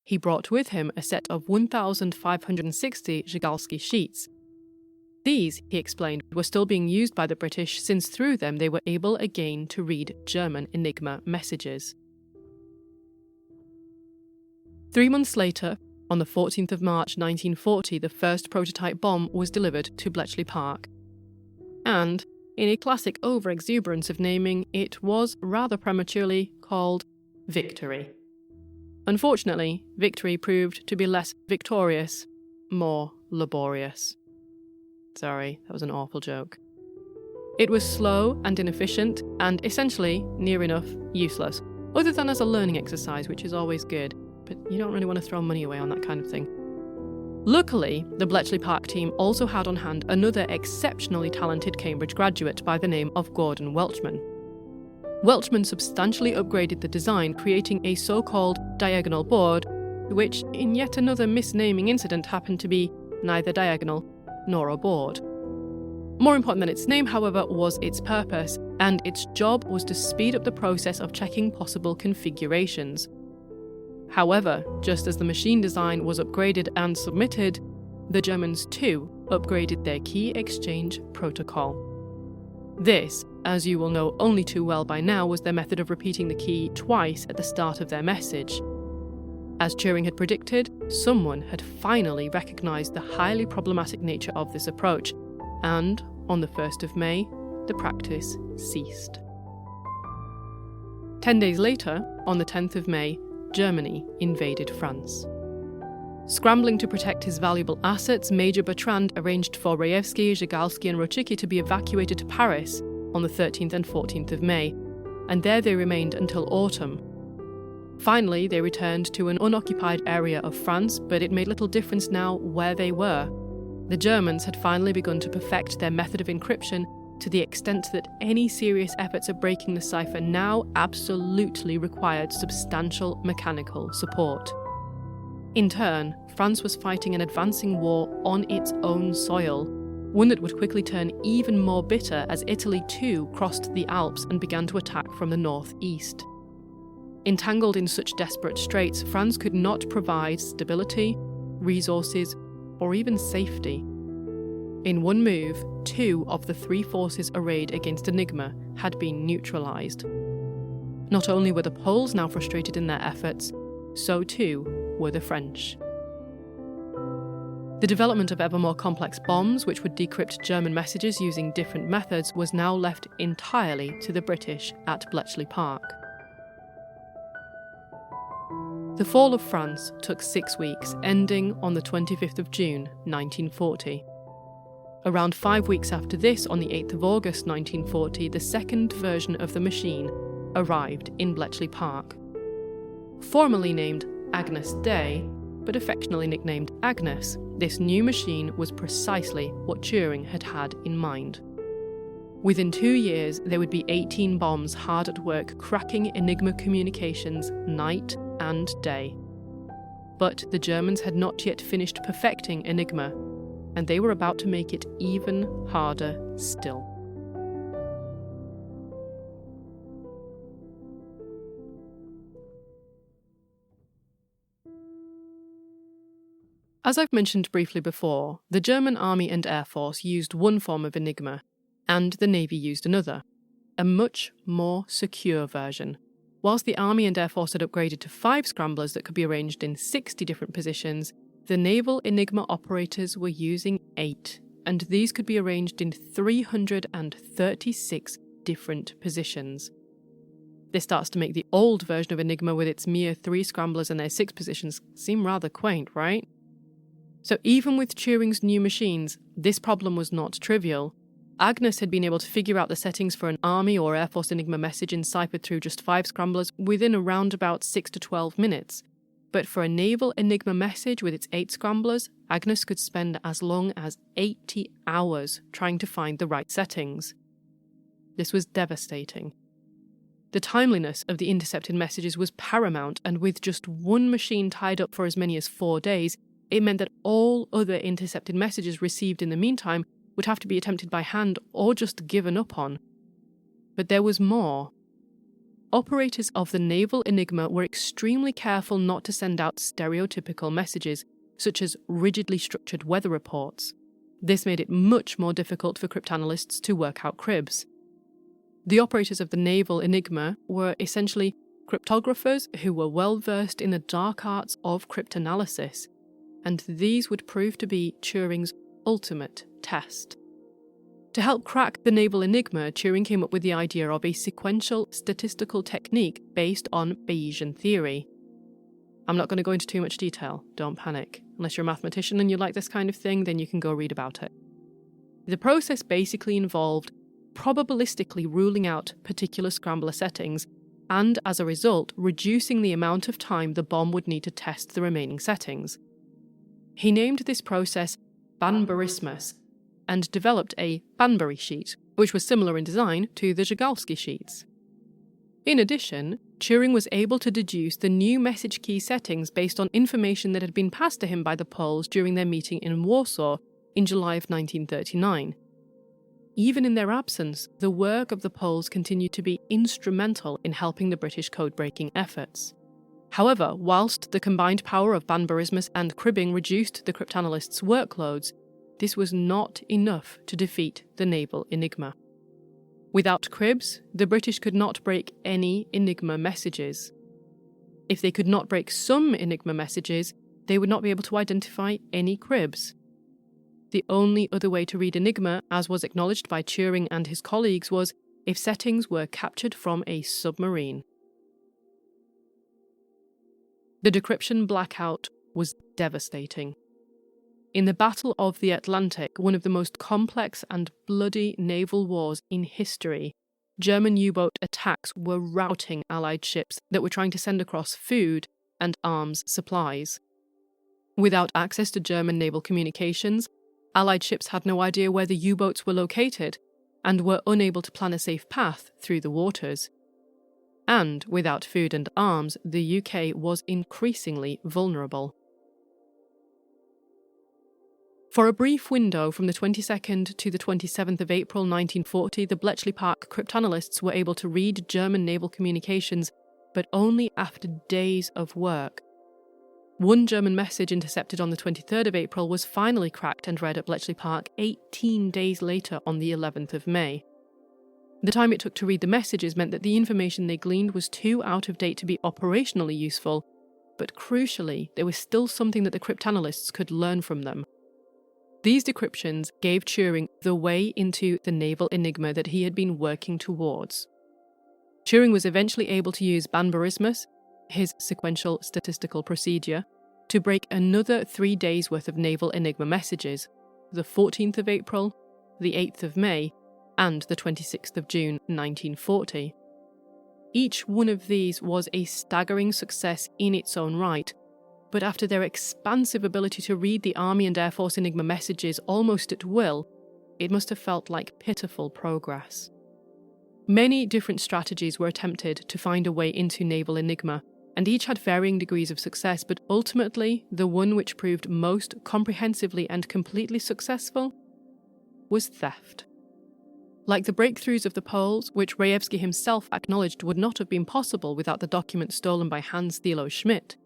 He brought with him a set of 1,560 Żugalski sheets. These, he explained, were still being used by the British since through them they were able again to read German Enigma messages. 3 months later, on the 14th of March 1940, the first prototype bomb was delivered to Bletchley Park. And, in a classic over-exuberance of naming, it was rather prematurely called Victory. Unfortunately, Victory proved to be less victorious, more laborious. Sorry, that was an awful joke. It was slow and inefficient, and essentially, near enough, useless, other than as a learning exercise, which is always good. But you don't really want to throw money away on that kind of thing. Luckily, the Bletchley Park team also had on hand another exceptionally talented Cambridge graduate by the name of Gordon Welchman. Welchman substantially upgraded the design, creating a so-called diagonal board, which, in yet another misnaming incident, happened to be neither diagonal nor a board. More important than its name, however, was its purpose, and its job was to speed up the process of checking possible configurations. However, just as the machine design was upgraded and submitted, the Germans too upgraded their key exchange protocol. This, as you will know only too well by now, was their method of repeating the key twice at the start of their message. As Turing had predicted, someone had finally recognised the highly problematic nature of this approach, and on the 1st of May, the practice ceased. 10 days later, on the 10th of May, Germany invaded France. Scrambling to protect his valuable assets, Major Bertrand arranged for Rejewski, Żugalski and Roczycki to be evacuated to Paris on the 13th and 14th of May, and there they remained until autumn. Finally, they returned to an unoccupied area of France, but it made little difference now where they were. The Germans had finally begun to perfect their method of encryption to the extent that any serious efforts at breaking the cipher now absolutely required substantial mechanical support. In turn, France was fighting an advancing war on its own soil, one that would quickly turn even more bitter as Italy too crossed the Alps and began to attack from the northeast. Entangled in such desperate straits, France could not provide stability, resources, or even safety. In one move, 2 of the 3 forces arrayed against Enigma had been neutralised. Not only were the Poles now frustrated in their efforts, so too were the French. The development of ever more complex bombs, which would decrypt German messages using different methods, was now left entirely to the British at Bletchley Park. The fall of France took 6 weeks, ending on the 25th of June, 1940. Around 5 weeks after this, on the 8th of August 1940, the second version of the machine arrived in Bletchley Park. Formerly named Agnus Dei, but affectionately nicknamed Agnes, this new machine was precisely what Turing had had in mind. Within 2 years, there would be 18 bombs hard at work cracking Enigma communications night and day. But the Germans had not yet finished perfecting Enigma, and they were about to make it even harder still. As I've mentioned briefly before, the German Army and Air Force used one form of Enigma, and the Navy used another, a much more secure version. Whilst the Army and Air Force had upgraded to 5 scramblers that could be arranged in 60 different positions, the naval Enigma operators were using 8, and these could be arranged in 336 different positions. This starts to make the old version of Enigma with its mere 3 scramblers and their 6 positions seem rather quaint, right? So even with Turing's new machines, this problem was not trivial. Agnes had been able to figure out the settings for an Army or Air Force Enigma message enciphered through just 5 scramblers within around about 6 to 12 minutes. But for a naval Enigma message with its 8 scramblers, Agnes could spend as long as 80 hours trying to find the right settings. This was devastating. The timeliness of the intercepted messages was paramount, and with just one machine tied up for as many as 4 days, it meant that all other intercepted messages received in the meantime would have to be attempted by hand or just given up on. But there was more. Operators of the naval Enigma were extremely careful not to send out stereotypical messages, such as rigidly structured weather reports. This made it much more difficult for cryptanalysts to work out cribs. The operators of the naval Enigma were essentially cryptographers who were well versed in the dark arts of cryptanalysis, and these would prove to be Turing's ultimate test. To help crack the naval Enigma, Turing came up with the idea of a sequential statistical technique based on Bayesian theory. I'm not going to go into too much detail, don't panic. Unless you're a mathematician and you like this kind of thing, then you can go read about it. The process basically involved probabilistically ruling out particular scrambler settings, and as a result, reducing the amount of time the bomb would need to test the remaining settings. He named this process Banburismus, and developed a Banbury sheet, which was similar in design to the Zygalski sheets. In addition, Turing was able to deduce the new message key settings based on information that had been passed to him by the Poles during their meeting in Warsaw in July of 1939. Even in their absence, the work of the Poles continued to be instrumental in helping the British code-breaking efforts. However, whilst the combined power of Banburismus and cribbing reduced the cryptanalysts' workloads, this was not enough to defeat the naval Enigma. Without cribs, the British could not break any Enigma messages. If they could not break some Enigma messages, they would not be able to identify any cribs. The only other way to read Enigma, as was acknowledged by Turing and his colleagues, was if settings were captured from a submarine. The decryption blackout was devastating. In the Battle of the Atlantic, one of the most complex and bloody naval wars in history, German U-boat attacks were routing Allied ships that were trying to send across food and arms supplies. Without access to German naval communications, Allied ships had no idea where the U-boats were located and were unable to plan a safe path through the waters. And without food and arms, the UK was increasingly vulnerable. For a brief window from the 22nd to the 27th of April 1940, the Bletchley Park cryptanalysts were able to read German naval communications, but only after days of work. One German message intercepted on the 23rd of April was finally cracked and read at Bletchley Park 18 days later on the 11th of May. The time it took to read the messages meant that the information they gleaned was too out of date to be operationally useful, but crucially, there was still something that the cryptanalysts could learn from them. These decryptions gave Turing the way into the naval Enigma that he had been working towards. Turing was eventually able to use Banburismus, his sequential statistical procedure, to break another 3 days' worth of naval Enigma messages, the 14th of April, the 8th of May, and the 26th of June 1940. Each one of these was a staggering success in its own right, but after their expansive ability to read the Army and Air Force Enigma messages almost at will, it must have felt like pitiful progress. Many different strategies were attempted to find a way into naval Enigma, and each had varying degrees of success, but ultimately the one which proved most comprehensively and completely successful was theft. Like the breakthroughs of the Poles, which Rejewski himself acknowledged would not have been possible without the documents stolen by Hans Thilo Schmidt,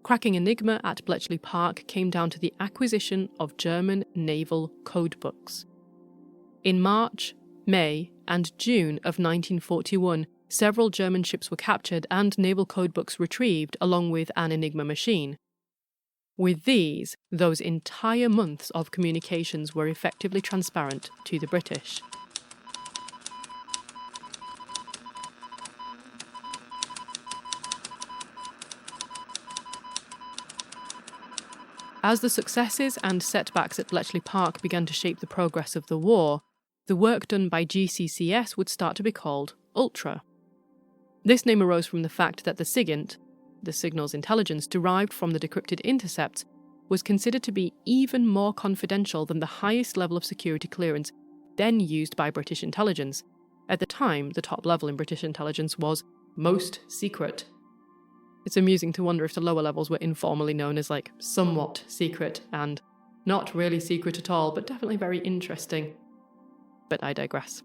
cracking Enigma at Bletchley Park came down to the acquisition of German naval codebooks. In March, May, and June of 1941, several German ships were captured and naval codebooks retrieved along with an Enigma machine. With these, those entire months of communications were effectively transparent to the British. As the successes and setbacks at Bletchley Park began to shape the progress of the war, the work done by GCCS would start to be called Ultra. This name arose from the fact that the SIGINT, the signals intelligence derived from the decrypted intercepts, was considered to be even more confidential than the highest level of security clearance then used by British intelligence. At the time, the top level in British intelligence was most secret. It's amusing to wonder if the lower levels were informally known as somewhat secret and not really secret at all, but definitely very interesting. But I digress.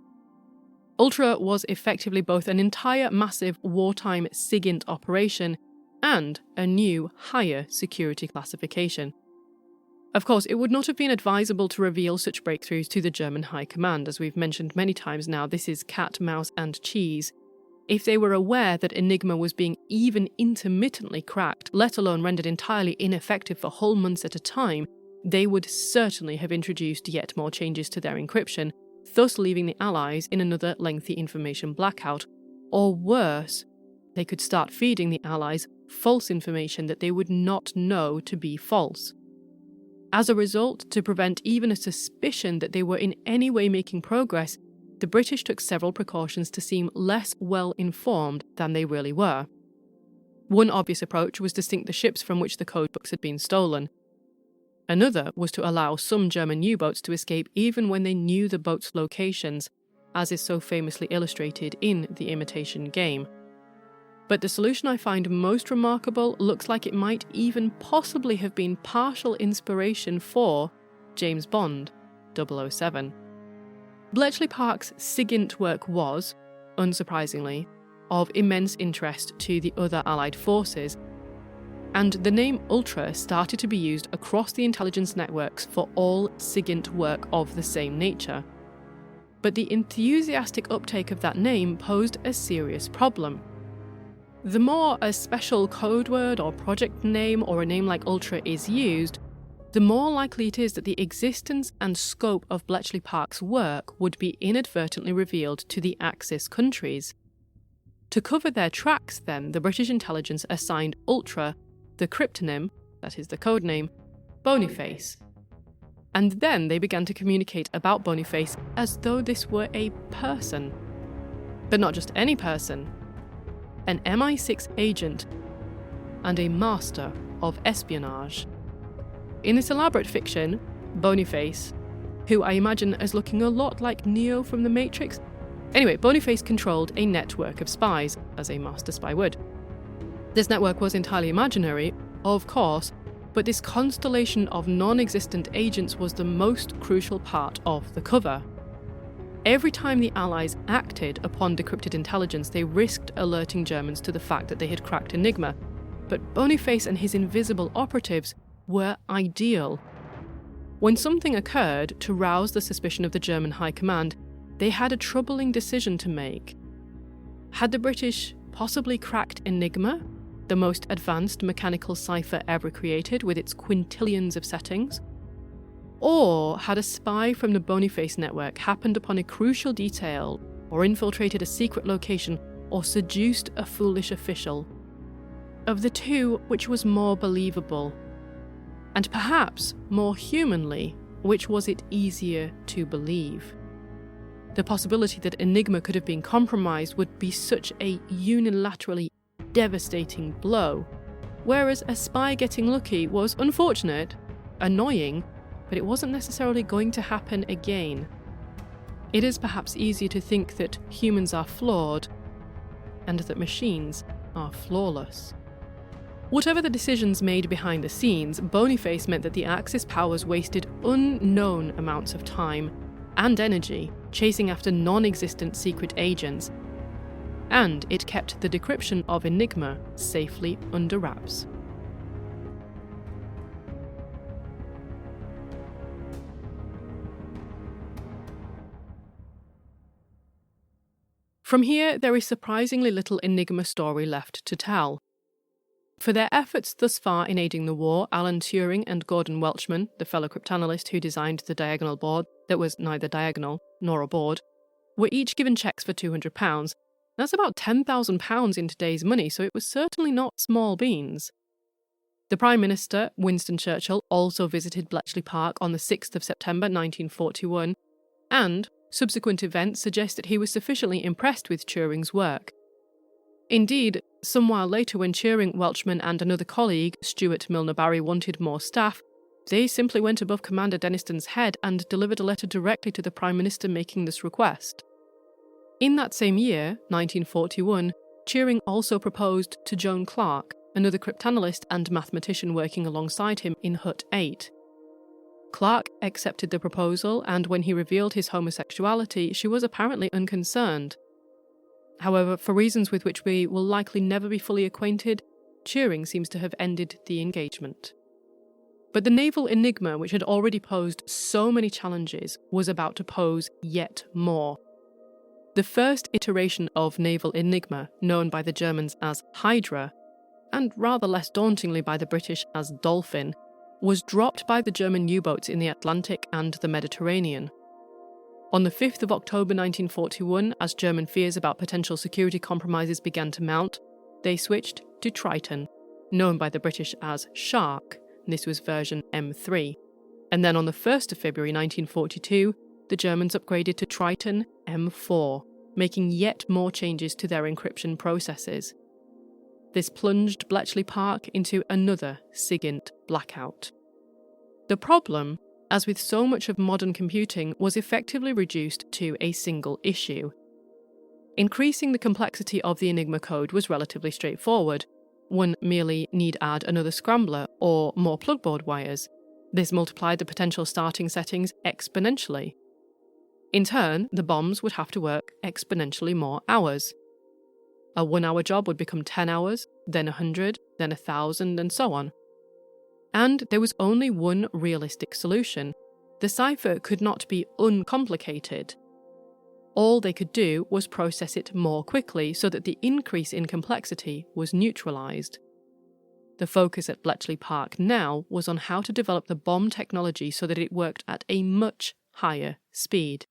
Ultra was effectively both an entire massive wartime SIGINT operation and a new, higher security classification. Of course, it would not have been advisable to reveal such breakthroughs to the German High Command. As we've mentioned many times now, this is cat, mouse and cheese. If they were aware that Enigma was being even intermittently cracked, let alone rendered entirely ineffective for whole months at a time, they would certainly have introduced yet more changes to their encryption, thus leaving the Allies in another lengthy information blackout. Or worse, they could start feeding the Allies false information that they would not know to be false. As a result, to prevent even a suspicion that they were in any way making progress, the British took several precautions to seem less well-informed than they really were. One obvious approach was to sink the ships from which the codebooks had been stolen. Another was to allow some German U-boats to escape even when they knew the boats' locations, as is so famously illustrated in The Imitation Game. But the solution I find most remarkable looks like it might even possibly have been partial inspiration for James Bond, 007. Bletchley Park's SIGINT work was, unsurprisingly, of immense interest to the other Allied forces, and the name Ultra started to be used across the intelligence networks for all SIGINT work of the same nature. But the enthusiastic uptake of that name posed a serious problem. The more a special code word or project name or a name like Ultra is used, the more likely it is that the existence and scope of Bletchley Park's work would be inadvertently revealed to the Axis countries. To cover their tracks, then, the British intelligence assigned Ultra the cryptonym, that is the code name, Boniface. And then they began to communicate about Boniface as though this were a person. But not just any person. An MI6 agent and a master of espionage. In this elaborate fiction, Boniface, who I imagine as looking a lot like Neo from The Matrix. Anyway, Boniface controlled a network of spies, as a master spy would. This network was entirely imaginary, of course, but this constellation of non-existent agents was the most crucial part of the cover. Every time the Allies acted upon decrypted intelligence, they risked alerting Germans to the fact that they had cracked Enigma, but Boniface and his invisible operatives were ideal. When something occurred to rouse the suspicion of the German High Command, they had a troubling decision to make. Had the British possibly cracked Enigma, the most advanced mechanical cipher ever created with its quintillions of settings? Or had a spy from the Boniface network happened upon a crucial detail, or infiltrated a secret location, or seduced a foolish official? Of the two, which was more believable? And perhaps, more humanly, which was it easier to believe? The possibility that Enigma could have been compromised would be such a unilaterally devastating blow, whereas a spy getting lucky was unfortunate, annoying, but it wasn't necessarily going to happen again. It is perhaps easier to think that humans are flawed, and that machines are flawless. Whatever the decisions made behind the scenes, Boniface meant that the Axis powers wasted unknown amounts of time and energy chasing after non-existent secret agents, and it kept the decryption of Enigma safely under wraps. From here, there is surprisingly little Enigma story left to tell. For their efforts thus far in aiding the war, Alan Turing and Gordon Welchman, the fellow cryptanalyst who designed the diagonal board that was neither diagonal nor a board, were each given cheques for £200. That's about £10,000 in today's money, so it was certainly not small beans. The Prime Minister, Winston Churchill, also visited Bletchley Park on the 6th of September 1941, and subsequent events suggest that he was sufficiently impressed with Turing's work. Indeed, some while later when Turing, Welchman and another colleague, Stuart Milner Barry, wanted more staff, they simply went above Commander Denniston's head and delivered a letter directly to the Prime Minister making this request. In that same year, 1941, Turing also proposed to Joan Clarke, another cryptanalyst and mathematician working alongside him in Hut 8. Clarke accepted the proposal, and when he revealed his homosexuality, she was apparently unconcerned. However, for reasons with which we will likely never be fully acquainted, Turing seems to have ended the engagement. But the naval Enigma, which had already posed so many challenges, was about to pose yet more. The first iteration of naval Enigma, known by the Germans as Hydra, and rather less dauntingly by the British as Dolphin, was dropped by the German U-boats in the Atlantic and the Mediterranean. On the 5th of October 1941, as German fears about potential security compromises began to mount, they switched to Triton, known by the British as Shark. This was version M3. And then on the 1st of February 1942, the Germans upgraded to Triton M4, making yet more changes to their encryption processes. This plunged Bletchley Park into another SIGINT blackout. The problem, as with so much of modern computing, was effectively reduced to a single issue. Increasing the complexity of the Enigma code was relatively straightforward. One merely need add another scrambler or more plugboard wires. This multiplied the potential starting settings exponentially. In turn, the bombs would have to work exponentially more hours. A 1-hour job would become 10 hours, then 100, then 1,000, and so on. And there was only one realistic solution. The cipher could not be uncomplicated. All they could do was process it more quickly so that the increase in complexity was neutralised. The focus at Bletchley Park now was on how to develop the bomb technology so that it worked at a much higher speed.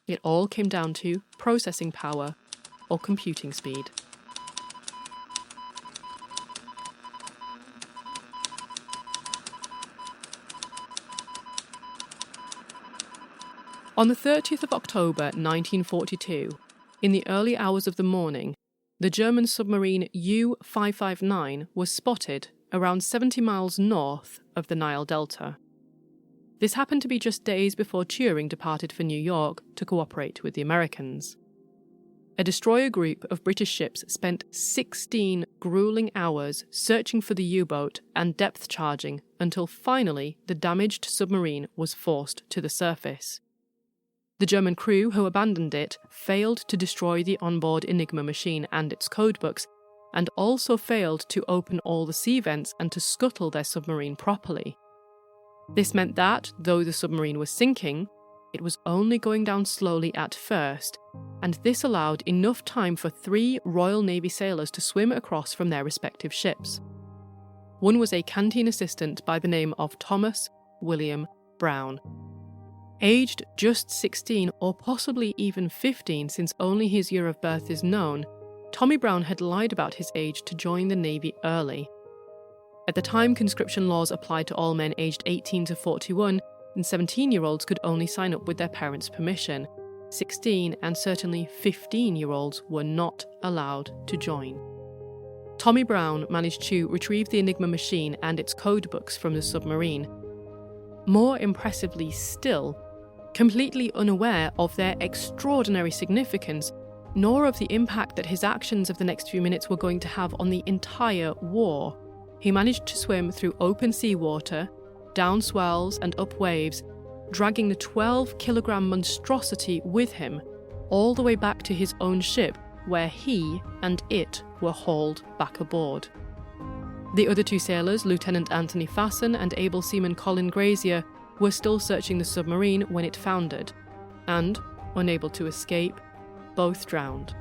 It all came down to processing power or computing speed. On the 30th of October 1942, in the early hours of the morning, the German submarine U-559 was spotted around 70 miles north of the Nile Delta. This happened to be just days before Turing departed for New York to cooperate with the Americans. A destroyer group of British ships spent 16 grueling hours searching for the U-boat and depth charging until finally the damaged submarine was forced to the surface. The German crew who abandoned it failed to destroy the onboard Enigma machine and its codebooks, and also failed to open all the sea vents and to scuttle their submarine properly. This meant that, though the submarine was sinking, it was only going down slowly at first, and this allowed enough time for 3 Royal Navy sailors to swim across from their respective ships. One was a canteen assistant by the name of Thomas William Brown. Aged just 16 or possibly even 15 since only his year of birth is known, Tommy Brown had lied about his age to join the Navy early. At the time, conscription laws applied to all men aged 18 to 41, and 17-year-olds could only sign up with their parents' permission. 16 and certainly 15-year-olds were not allowed to join. Tommy Brown managed to retrieve the Enigma machine and its codebooks from the submarine. More impressively still, completely unaware of their extraordinary significance, nor of the impact that his actions of the next few minutes were going to have on the entire war, he managed to swim through open seawater, down swells and up waves, dragging the 12-kilogram monstrosity with him all the way back to his own ship, where he and it were hauled back aboard. The other 2 sailors, Lieutenant Anthony Fasson and able seaman Colin Grazier, were still searching the submarine when it foundered, and, unable to escape, both drowned.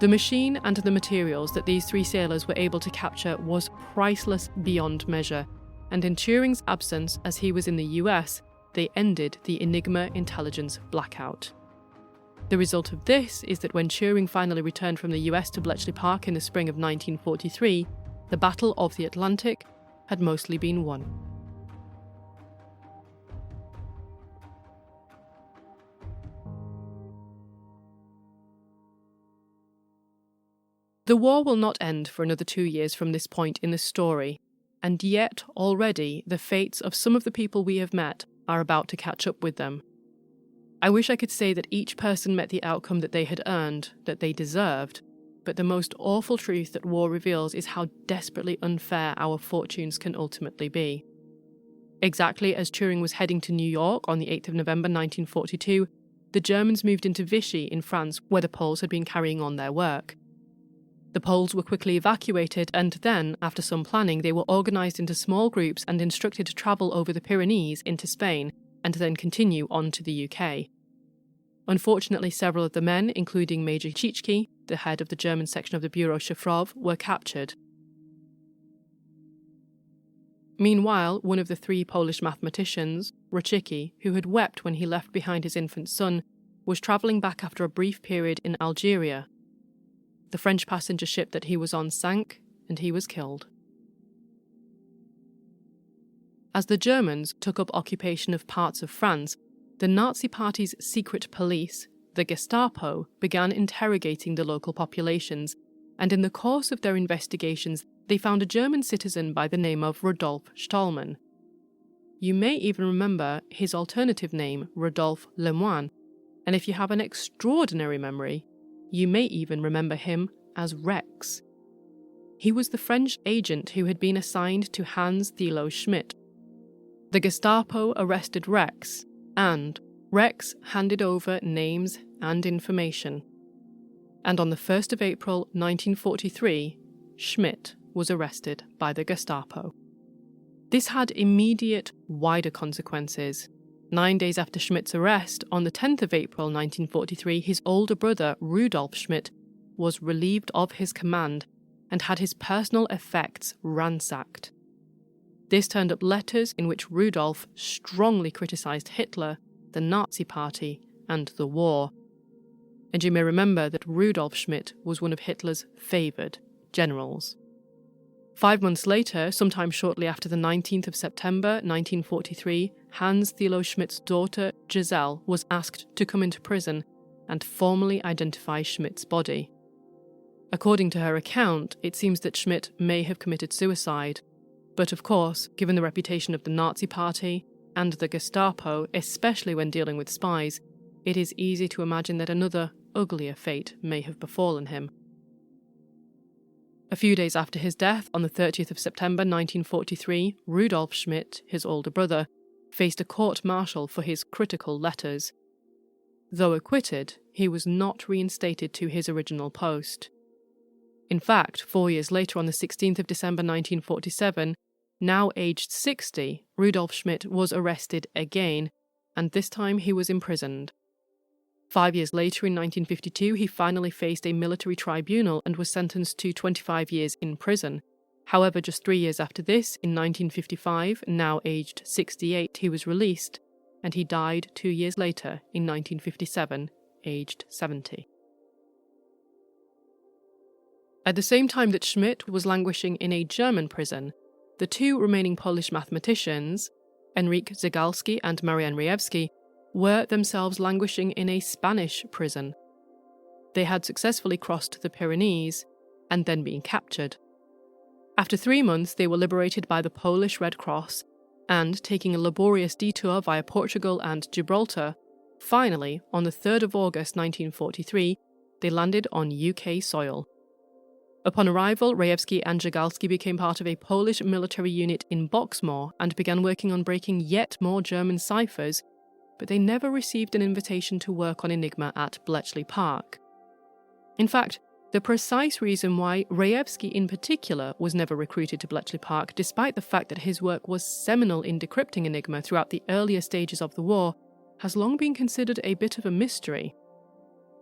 The machine and the materials that these three sailors were able to capture was priceless beyond measure, and in Turing's absence, as he was in the US, they ended the Enigma intelligence blackout. The result of this is that when Turing finally returned from the US to Bletchley Park in the spring of 1943, the Battle of the Atlantic had mostly been won. The war will not end for another 2 years from this point in the story, and yet already the fates of some of the people we have met are about to catch up with them. I wish I could say that each person met the outcome that they had earned, that they deserved, but the most awful truth that war reveals is how desperately unfair our fortunes can ultimately be. Exactly as Turing was heading to New York on the 8th of November 1942, the Germans moved into Vichy in France, where the Poles had been carrying on their work. The Poles were quickly evacuated, and then, after some planning, they were organised into small groups and instructed to travel over the Pyrenees into Spain, and then continue on to the UK. Unfortunately, several of the men, including Major Tschitschke, the head of the German section of the Bureau Shafrov, were captured. Meanwhile, one of the three Polish mathematicians, Rocicki, who had wept when he left behind his infant son, was travelling back after a brief period in Algeria. The French passenger ship that he was on sank, and he was killed. As the Germans took up occupation of parts of France, the Nazi Party's secret police, the Gestapo, began interrogating the local populations, and in the course of their investigations, they found a German citizen by the name of Rudolf Stallman. You may even remember his alternative name, Rodolphe Lemoine, and if you have an extraordinary memory, you may even remember him as Rex. He was the French agent who had been assigned to Hans Thilo Schmidt. The Gestapo arrested Rex, and Rex handed over names and information. And on the 1st of April 1943, Schmidt was arrested by the Gestapo. This had immediate, wider consequences. 9 days after Schmidt's arrest, on the 10th of April 1943, his older brother, Rudolf Schmidt, was relieved of his command and had his personal effects ransacked. This turned up letters in which Rudolf strongly criticised Hitler, the Nazi Party, and the war. And you may remember that Rudolf Schmidt was one of Hitler's favoured generals. 5 months later, sometime shortly after the 19th of September 1943, Hans Thilo Schmidt's daughter, Giselle, was asked to come into prison and formally identify Schmidt's body. According to her account, it seems that Schmidt may have committed suicide. But of course, given the reputation of the Nazi Party and the Gestapo, especially when dealing with spies, it is easy to imagine that another, uglier fate may have befallen him. A few days after his death, on the 30th of September 1943, Rudolf Schmidt, his older brother, faced a court-martial for his critical letters. Though acquitted, he was not reinstated to his original post. In fact, 4 years later, on the 16th of December 1947, now aged 60, Rudolf Schmidt was arrested again, and this time he was imprisoned. 5 years later, in 1952, he finally faced a military tribunal and was sentenced to 25 years in prison. However, just 3 years after this, in 1955, now aged 68, he was released, and he died 2 years later, in 1957, aged 70. At the same time that Schmidt was languishing in a German prison, the two remaining Polish mathematicians, Henryk Zygalski and Marian Rejewski, were themselves languishing in a Spanish prison. They had successfully crossed the Pyrenees and then been captured. After 3 months, they were liberated by the Polish Red Cross and, taking a laborious detour via Portugal and Gibraltar, finally, on the 3rd of August 1943, they landed on UK soil. Upon arrival, Rejewski and Zygalski became part of a Polish military unit in Boxmoor and began working on breaking yet more German ciphers, but they never received an invitation to work on Enigma at Bletchley Park. In fact, the precise reason why Rejewski in particular was never recruited to Bletchley Park, despite the fact that his work was seminal in decrypting Enigma throughout the earlier stages of the war, has long been considered a bit of a mystery.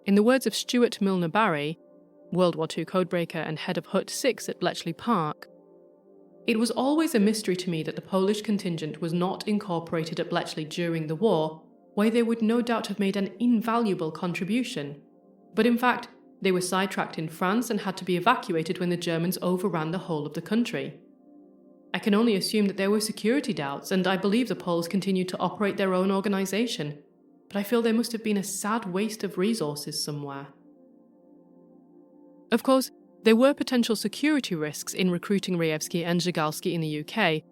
In the words of Stuart Milner Barry, World War II codebreaker and head of Hut 6 at Bletchley Park, "It was always a mystery to me that the Polish contingent was not incorporated at Bletchley during the war, where they would no doubt have made an invaluable contribution. But in fact, they were sidetracked in France and had to be evacuated when the Germans overran the whole of the country. I can only assume that there were security doubts, and I believe the Poles continued to operate their own organisation, but I feel there must have been a sad waste of resources somewhere." Of course, there were potential security risks in recruiting Rejewski and Zygalski in the UK,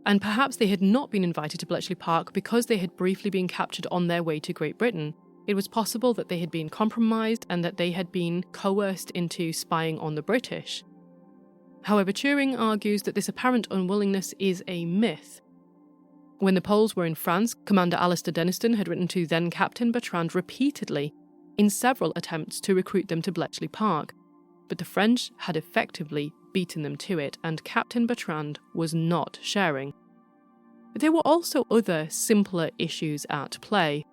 and perhaps they had not been invited to Bletchley Park because they had briefly been captured on their way to Great Britain. It was possible that they had been compromised and that they had been coerced into spying on the British. However, Turing argues that this apparent unwillingness is a myth. When the Poles were in France, Commander Alistair Denniston had written to then-Captain Bertrand repeatedly in several attempts to recruit them to Bletchley Park, but the French had effectively beaten them to it, and Captain Bertrand was not sharing. But there were also other, simpler issues at play.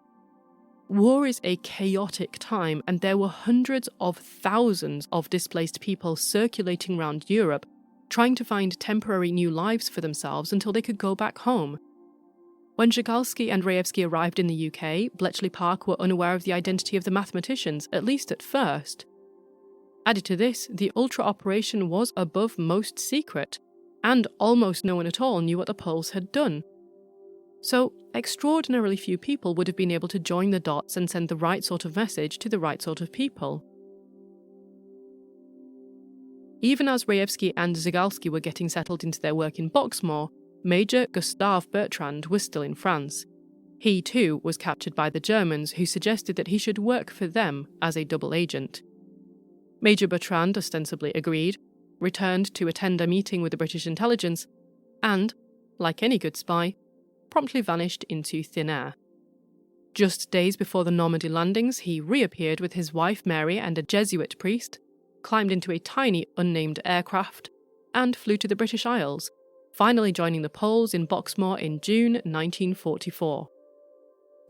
War is a chaotic time, and there were hundreds of thousands of displaced people circulating around Europe, trying to find temporary new lives for themselves until they could go back home. When Zygalski and Rejewski arrived in the UK, Bletchley Park were unaware of the identity of the mathematicians, at least at first. Added to this, the Ultra operation was above most secret, and almost no one at all knew what the Poles had done. So, extraordinarily few people would have been able to join the dots and send the right sort of message to the right sort of people. Even as Rejewski and Zygalski were getting settled into their work in Boxmoor, Major Gustave Bertrand was still in France. He too was captured by the Germans, who suggested that he should work for them as a double agent. Major Bertrand ostensibly agreed, returned to attend a meeting with the British intelligence, and, like any good spy, promptly vanished into thin air. Just days before the Normandy landings, he reappeared with his wife Mary and a Jesuit priest, climbed into a tiny unnamed aircraft, and flew to the British Isles, finally joining the Poles in Boxmoor in June 1944.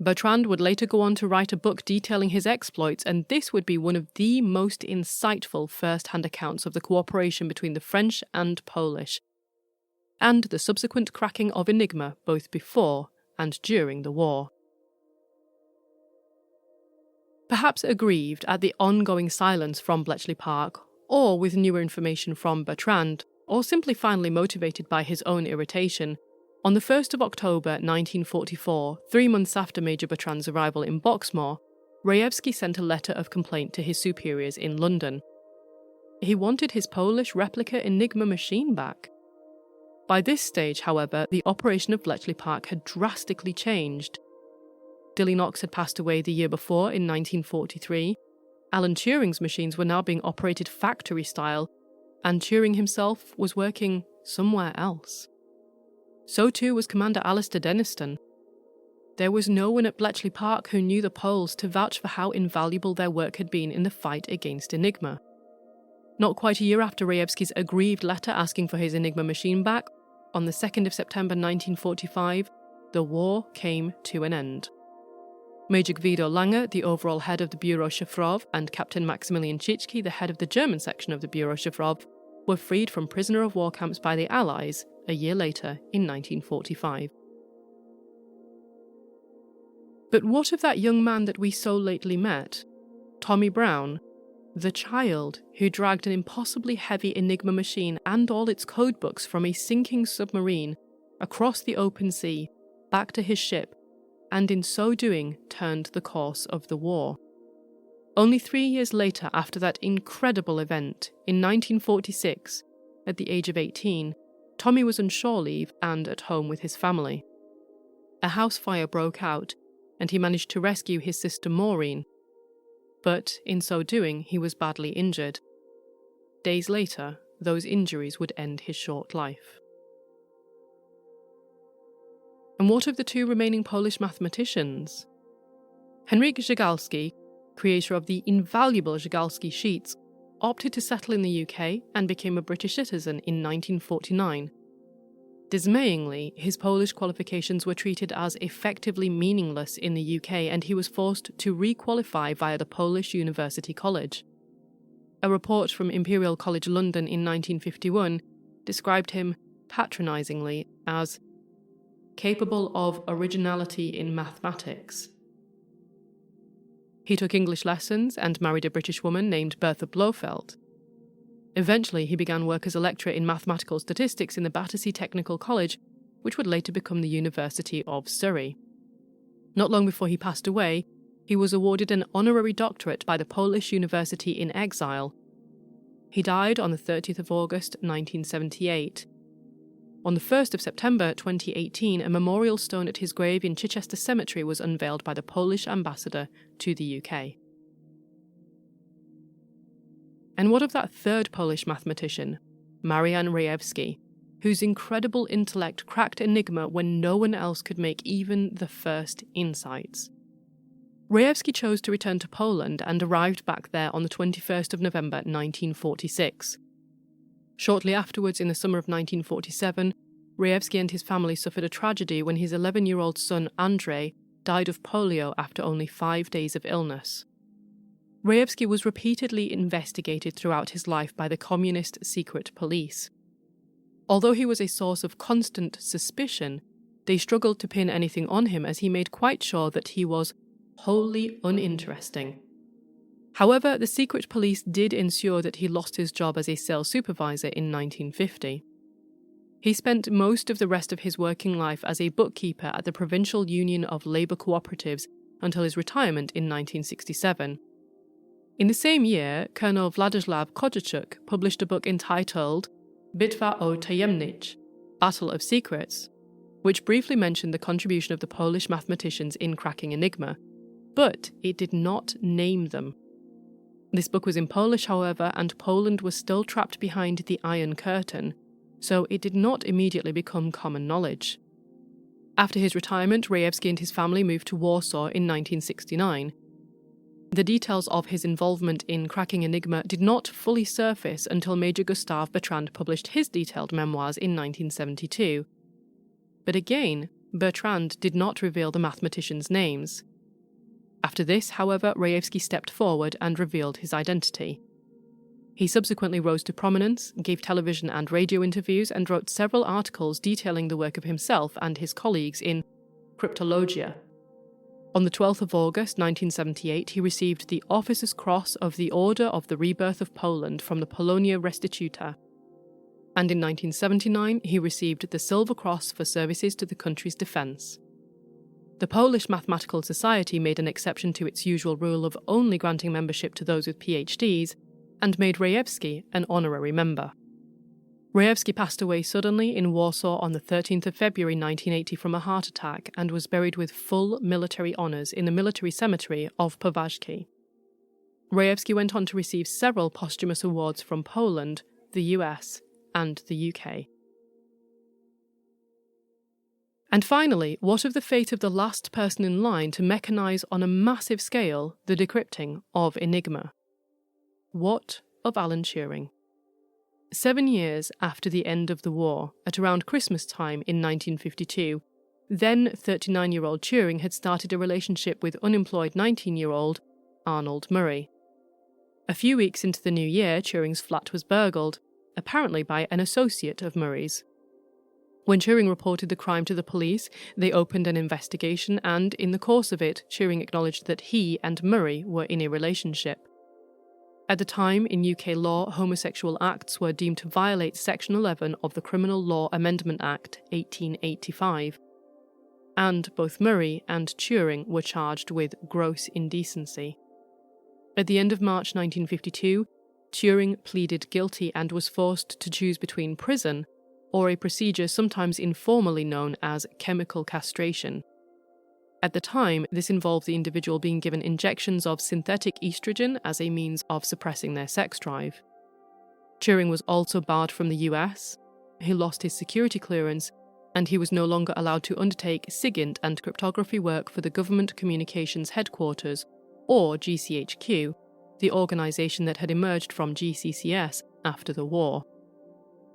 Bertrand would later go on to write a book detailing his exploits, and this would be one of the most insightful first-hand accounts of the cooperation between the French and Polish, and the subsequent cracking of Enigma both before and during the war. Perhaps aggrieved at the ongoing silence from Bletchley Park, or with newer information from Bertrand, or simply finally motivated by his own irritation, on the 1st of October 1944, 3 months after Major Bertrand's arrival in Boxmoor, Rejewski sent a letter of complaint to his superiors in London. He wanted his Polish replica Enigma machine back. By this stage, however, the operation of Bletchley Park had drastically changed. Dilly Knox had passed away the year before in 1943, Alan Turing's machines were now being operated factory-style, and Turing himself was working somewhere else. So too was Commander Alistair Denniston. There was no one at Bletchley Park who knew the Poles to vouch for how invaluable their work had been in the fight against Enigma. Not quite a year after Rejewski's aggrieved letter asking for his Enigma machine back, on the 2nd of September 1945, the war came to an end. Major Gwido Lange, the overall head of the Bureau Shafrov, and Captain Maximilian Tschitschke, the head of the German section of the Bureau Shafrov, were freed from prisoner of war camps by the Allies a year later in 1945. But what of that young man that we so lately met, Tommy Brown, the child who dragged an impossibly heavy Enigma machine and all its codebooks from a sinking submarine across the open sea back to his ship, and in so doing turned the course of the war? Only 3 years later, after that incredible event, in 1946, at the age of 18, Tommy was on shore leave and at home with his family. A house fire broke out, and he managed to rescue his sister Maureen. But in so doing, he was badly injured. Days later, those injuries would end his short life. And what of the 2 remaining Polish mathematicians? Henryk Zygalski, creator of the invaluable Zygalski sheets, opted to settle in the UK and became a British citizen in 1949. Dismayingly, his Polish qualifications were treated as effectively meaningless in the UK, and he was forced to re-qualify via the Polish University College. A report from Imperial College London in 1951 described him patronisingly as capable of originality in mathematics. He took English lessons and married a British woman named Bertha Blofeld. Eventually, he began work as a lecturer in mathematical statistics in the Battersea Technical College, which would later become the University of Surrey. Not long before he passed away, he was awarded an honorary doctorate by the Polish University in exile. He died on the 30th of August 1978. On the 1st of September 2018, a memorial stone at his grave in Chichester Cemetery was unveiled by the Polish ambassador to the UK. And what of that third Polish mathematician, Marian Rejewski, whose incredible intellect cracked Enigma when no one else could make even the first insights? Rejewski chose to return to Poland and arrived back there on the 21st of November 1946. Shortly afterwards, in the summer of 1947, Rejewski and his family suffered a tragedy when his 11-year-old son Andrzej died of polio after only 5 days of illness. Rejewski was repeatedly investigated throughout his life by the communist secret police. Although he was a source of constant suspicion, they struggled to pin anything on him, as he made quite sure that he was wholly uninteresting. However, the secret police did ensure that he lost his job as a sales supervisor in 1950. He spent most of the rest of his working life as a bookkeeper at the Provincial Union of Labour Cooperatives until his retirement in 1967. In the same year, Colonel Władysław Kozaczuk published a book entitled Bitwa o Tajemnic, Battle of Secrets, which briefly mentioned the contribution of the Polish mathematicians in cracking Enigma, but it did not name them. This book was in Polish, however, and Poland was still trapped behind the Iron Curtain, so it did not immediately become common knowledge. After his retirement, Rejewski and his family moved to Warsaw in 1969. The details of his involvement in cracking Enigma did not fully surface until Major Gustav Bertrand published his detailed memoirs in 1972. But again, Bertrand did not reveal the mathematicians' names. After this, however, Rejewski stepped forward and revealed his identity. He subsequently rose to prominence, gave television and radio interviews, and wrote several articles detailing the work of himself and his colleagues in Cryptologia. On the 12th of August 1978, he received the Officer's Cross of the Order of the Rebirth of Poland from the Polonia Restituta. And in 1979, he received the Silver Cross for services to the country's defence. The Polish Mathematical Society made an exception to its usual rule of only granting membership to those with PhDs, and made Rejewski an honorary member. Rejewski passed away suddenly in Warsaw on the 13th of February 1980 from a heart attack and was buried with full military honours in the military cemetery of Poważki. Rejewski went on to receive several posthumous awards from Poland, the US, and the UK. And finally, what of the fate of the last person in line to mechanise on a massive scale the decrypting of Enigma? What of Alan Turing? 7 years after the end of the war, at around Christmas time in 1952, then 39-year-old Turing had started a relationship with unemployed 19-year-old Arnold Murray. A few weeks into the new year, Turing's flat was burgled, apparently by an associate of Murray's. When Turing reported the crime to the police, they opened an investigation, and in the course of it, Turing acknowledged that he and Murray were in a relationship. At the time, in UK law, homosexual acts were deemed to violate Section 11 of the Criminal Law Amendment Act 1885, and both Murray and Turing were charged with gross indecency. At the end of March 1952, Turing pleaded guilty and was forced to choose between prison or a procedure sometimes informally known as chemical castration. At the time, this involved the individual being given injections of synthetic estrogen as a means of suppressing their sex drive. Turing was also barred from the US, he lost his security clearance, and he was no longer allowed to undertake SIGINT and cryptography work for the Government Communications Headquarters, or GCHQ, the organisation that had emerged from GCCS after the war.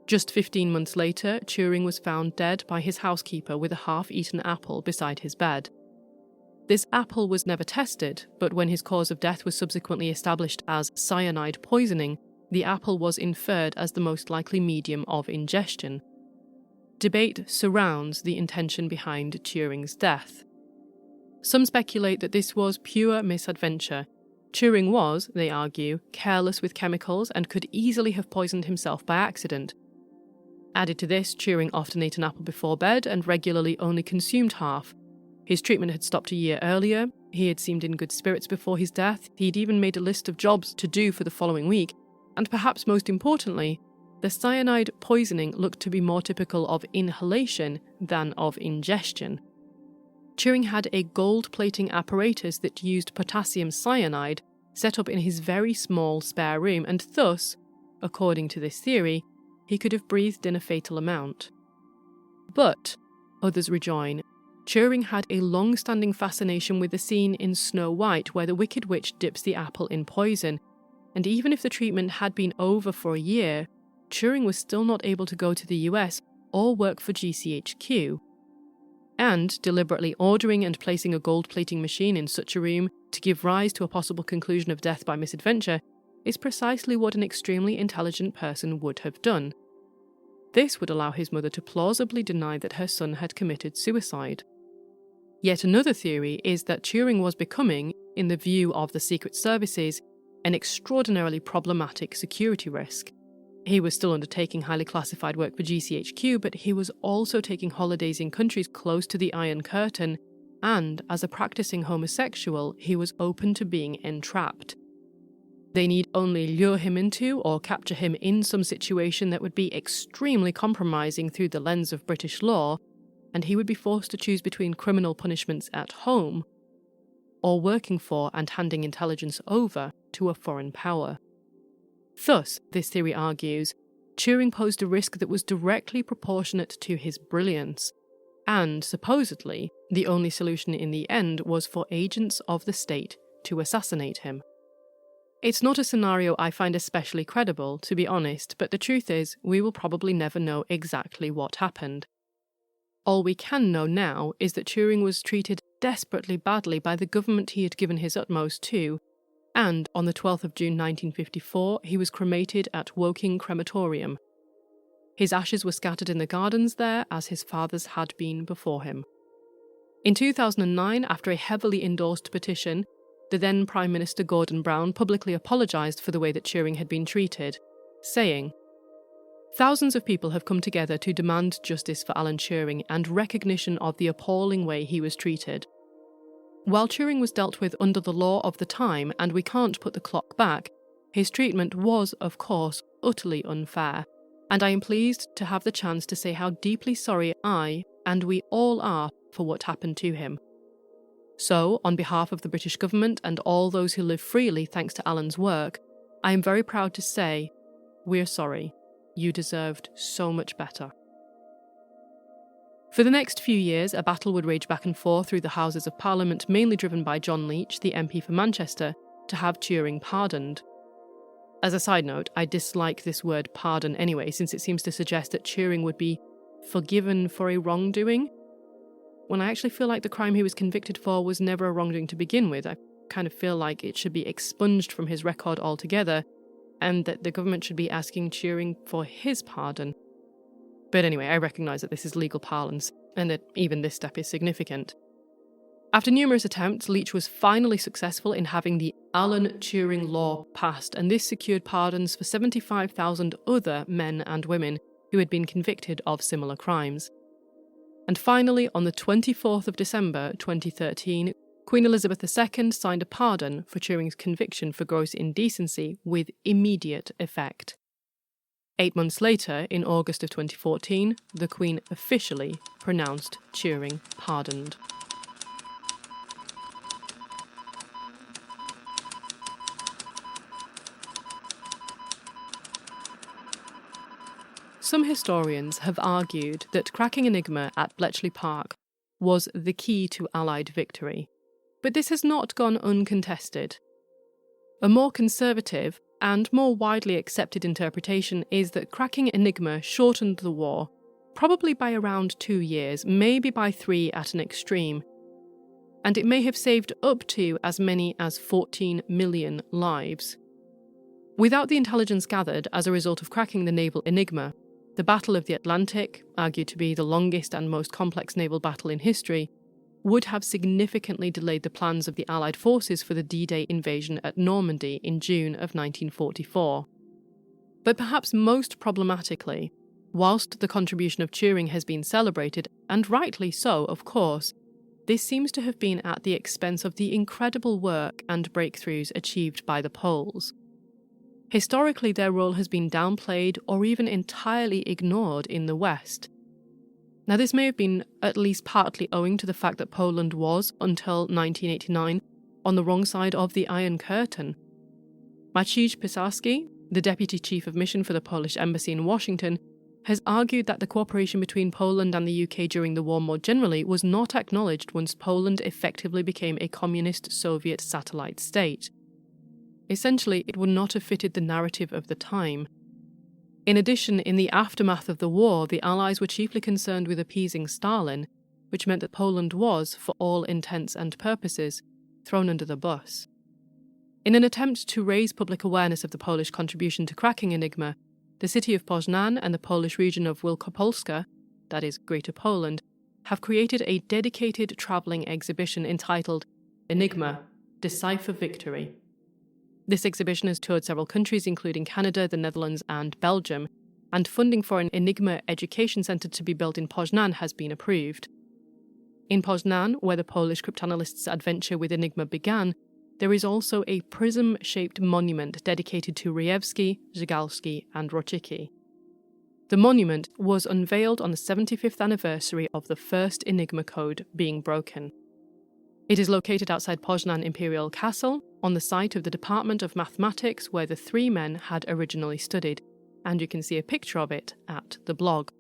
Just 15 months later, Turing was found dead by his housekeeper with a half-eaten apple beside his bed. This apple was never tested, but when his cause of death was subsequently established as cyanide poisoning, the apple was inferred as the most likely medium of ingestion. Debate surrounds the intention behind Turing's death. Some speculate that this was pure misadventure. Turing was, they argue, careless with chemicals and could easily have poisoned himself by accident. Added to this, Turing often ate an apple before bed and regularly only consumed half. His treatment had stopped a year earlier, he had seemed in good spirits before his death, he'd even made a list of jobs to do for the following week, and perhaps most importantly, the cyanide poisoning looked to be more typical of inhalation than of ingestion. Turing had a gold-plating apparatus that used potassium cyanide set up in his very small spare room, and thus, according to this theory, he could have breathed in a fatal amount. But, others rejoin, Turing had a long-standing fascination with the scene in Snow White where the Wicked Witch dips the apple in poison, and even if the treatment had been over for a year, Turing was still not able to go to the US or work for GCHQ. And deliberately ordering and placing a gold-plating machine in such a room to give rise to a possible conclusion of death by misadventure is precisely what an extremely intelligent person would have done. This would allow his mother to plausibly deny that her son had committed suicide. Yet another theory is that Turing was becoming, in the view of the Secret Services, an extraordinarily problematic security risk. He was still undertaking highly classified work for GCHQ, but he was also taking holidays in countries close to the Iron Curtain, and as a practicing homosexual, he was open to being entrapped. They need only lure him into or capture him in some situation that would be extremely compromising through the lens of British law, and he would be forced to choose between criminal punishments at home or working for and handing intelligence over to a foreign power. Thus, this theory argues, Turing posed a risk that was directly proportionate to his brilliance, and supposedly, the only solution in the end was for agents of the state to assassinate him. It's not a scenario I find especially credible, to be honest, but the truth is, we will probably never know exactly what happened. All we can know now is that Turing was treated desperately badly by the government he had given his utmost to, and on the 12th of June 1954, he was cremated at Woking Crematorium. His ashes were scattered in the gardens there, as his father's had been before him. In 2009, after a heavily endorsed petition, the then Prime Minister Gordon Brown publicly apologised for the way that Turing had been treated, saying, "Thousands of people have come together to demand justice for Alan Turing and recognition of the appalling way he was treated. While Turing was dealt with under the law of the time and we can't put the clock back, his treatment was, of course, utterly unfair, and I am pleased to have the chance to say how deeply sorry I, and we all are, for what happened to him. So, on behalf of the British government and all those who live freely thanks to Alan's work, I am very proud to say, we're sorry. You deserved so much better." For the next few years, a battle would rage back and forth through the Houses of Parliament, mainly driven by John Leach, the MP for Manchester, to have Turing pardoned. As a side note, I dislike this word pardon anyway, since it seems to suggest that Turing would be forgiven for a wrongdoing, when I actually feel like the crime he was convicted for was never a wrongdoing to begin with. I kind of feel like it should be expunged from his record altogether, and that the government should be asking Turing for his pardon. But anyway, I recognise that this is legal parlance, and that even this step is significant. After numerous attempts, Leach was finally successful in having the Alan Turing Law passed, and this secured pardons for 75,000 other men and women who had been convicted of similar crimes. And finally, on the 24th of December 2013, Queen Elizabeth II signed a pardon for Turing's conviction for gross indecency with immediate effect. 8 months later, in August of 2014, the Queen officially pronounced Turing pardoned. Some historians have argued that cracking Enigma at Bletchley Park was the key to Allied victory, but this has not gone uncontested. A more conservative, and more widely accepted interpretation is that cracking Enigma shortened the war, probably by around 2 years, maybe by 3 at an extreme, and it may have saved up to as many as 14 million lives. Without the intelligence gathered as a result of cracking the naval Enigma, the Battle of the Atlantic, argued to be the longest and most complex naval battle in history, would have significantly delayed the plans of the Allied forces for the D-Day invasion at Normandy in June of 1944. But perhaps most problematically, whilst the contribution of Turing has been celebrated, and rightly so, of course, this seems to have been at the expense of the incredible work and breakthroughs achieved by the Poles. Historically, their role has been downplayed or even entirely ignored in the West. Now, this may have been at least partly owing to the fact that Poland was, until 1989, on the wrong side of the Iron Curtain. Maciej Pisarski, the Deputy Chief of Mission for the Polish Embassy in Washington, has argued that the cooperation between Poland and the UK during the war more generally was not acknowledged once Poland effectively became a communist Soviet satellite state. Essentially, it would not have fitted the narrative of the time. In addition, in the aftermath of the war, the Allies were chiefly concerned with appeasing Stalin, which meant that Poland was, for all intents and purposes, thrown under the bus. In an attempt to raise public awareness of the Polish contribution to cracking Enigma, the city of Poznan and the Polish region of Wielkopolska, that is, Greater Poland, have created a dedicated travelling exhibition entitled Enigma, Decipher Victory. This exhibition has toured several countries, including Canada, the Netherlands, and Belgium, and funding for an Enigma education centre to be built in Poznan has been approved. In Poznan, where the Polish cryptanalysts' adventure with Enigma began, there is also a prism-shaped monument dedicated to Rejewski, Zygalski, and Rocicki. The monument was unveiled on the 75th anniversary of the first Enigma code being broken. It is located outside Poznan Imperial Castle, on the site of the Department of Mathematics where the 3 men had originally studied, and you can see a picture of it at the blog.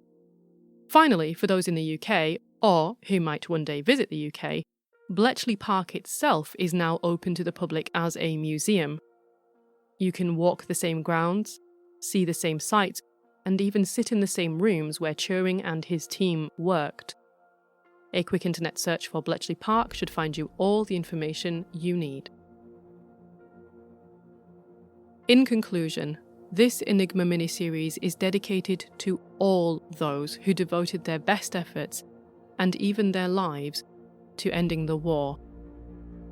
Finally, for those in the UK, or who might one day visit the UK, Bletchley Park itself is now open to the public as a museum. You can walk the same grounds, see the same sights, and even sit in the same rooms where Turing and his team worked. A quick internet search for Bletchley Park should find you all the information you need. In conclusion, this Enigma miniseries is dedicated to all those who devoted their best efforts, and even their lives, to ending the war.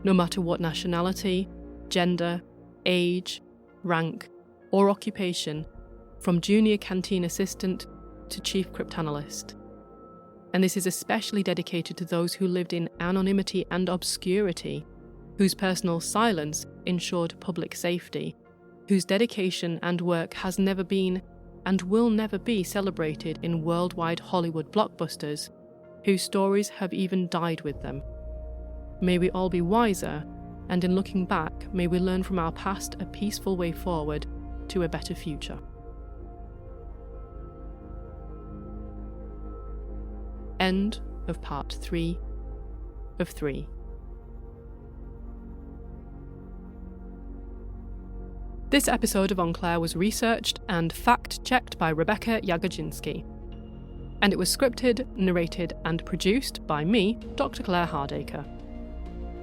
No matter what nationality, gender, age, rank, or occupation, from junior canteen assistant to chief cryptanalyst. And this is especially dedicated to those who lived in anonymity and obscurity, whose personal silence ensured public safety, whose dedication and work has never been and will never be celebrated in worldwide Hollywood blockbusters, whose stories have even died with them. May we all be wiser, and in looking back, may we learn from our past a peaceful way forward to a better future. End of part 3 of 3. This episode of En Clair was researched and fact-checked by Rebecca Jagodzinski, and it was scripted, narrated and produced by me, Dr. Claire Hardacre.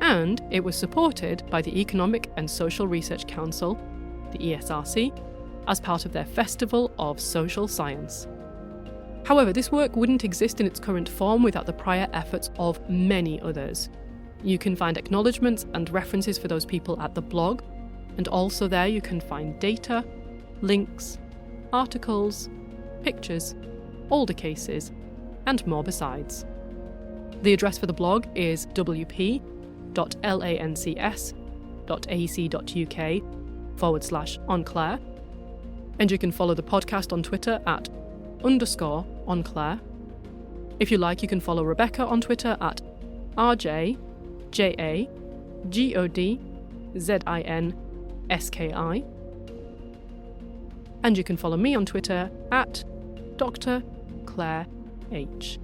And it was supported by the Economic and Social Research Council, the ESRC, as part of their Festival of Social Science. However, this work wouldn't exist in its current form without the prior efforts of many others. You can find acknowledgements and references for those people at the blog, and also there you can find data, links, articles, pictures, older cases, and more besides. The address for the blog is wp.lancs.ac.uk/Enclair, and you can follow the podcast on Twitter at _Enclair. If you like, you can follow Rebecca on Twitter at RJJAGODZINSKI. And you can follow me on Twitter at Dr. Claire H.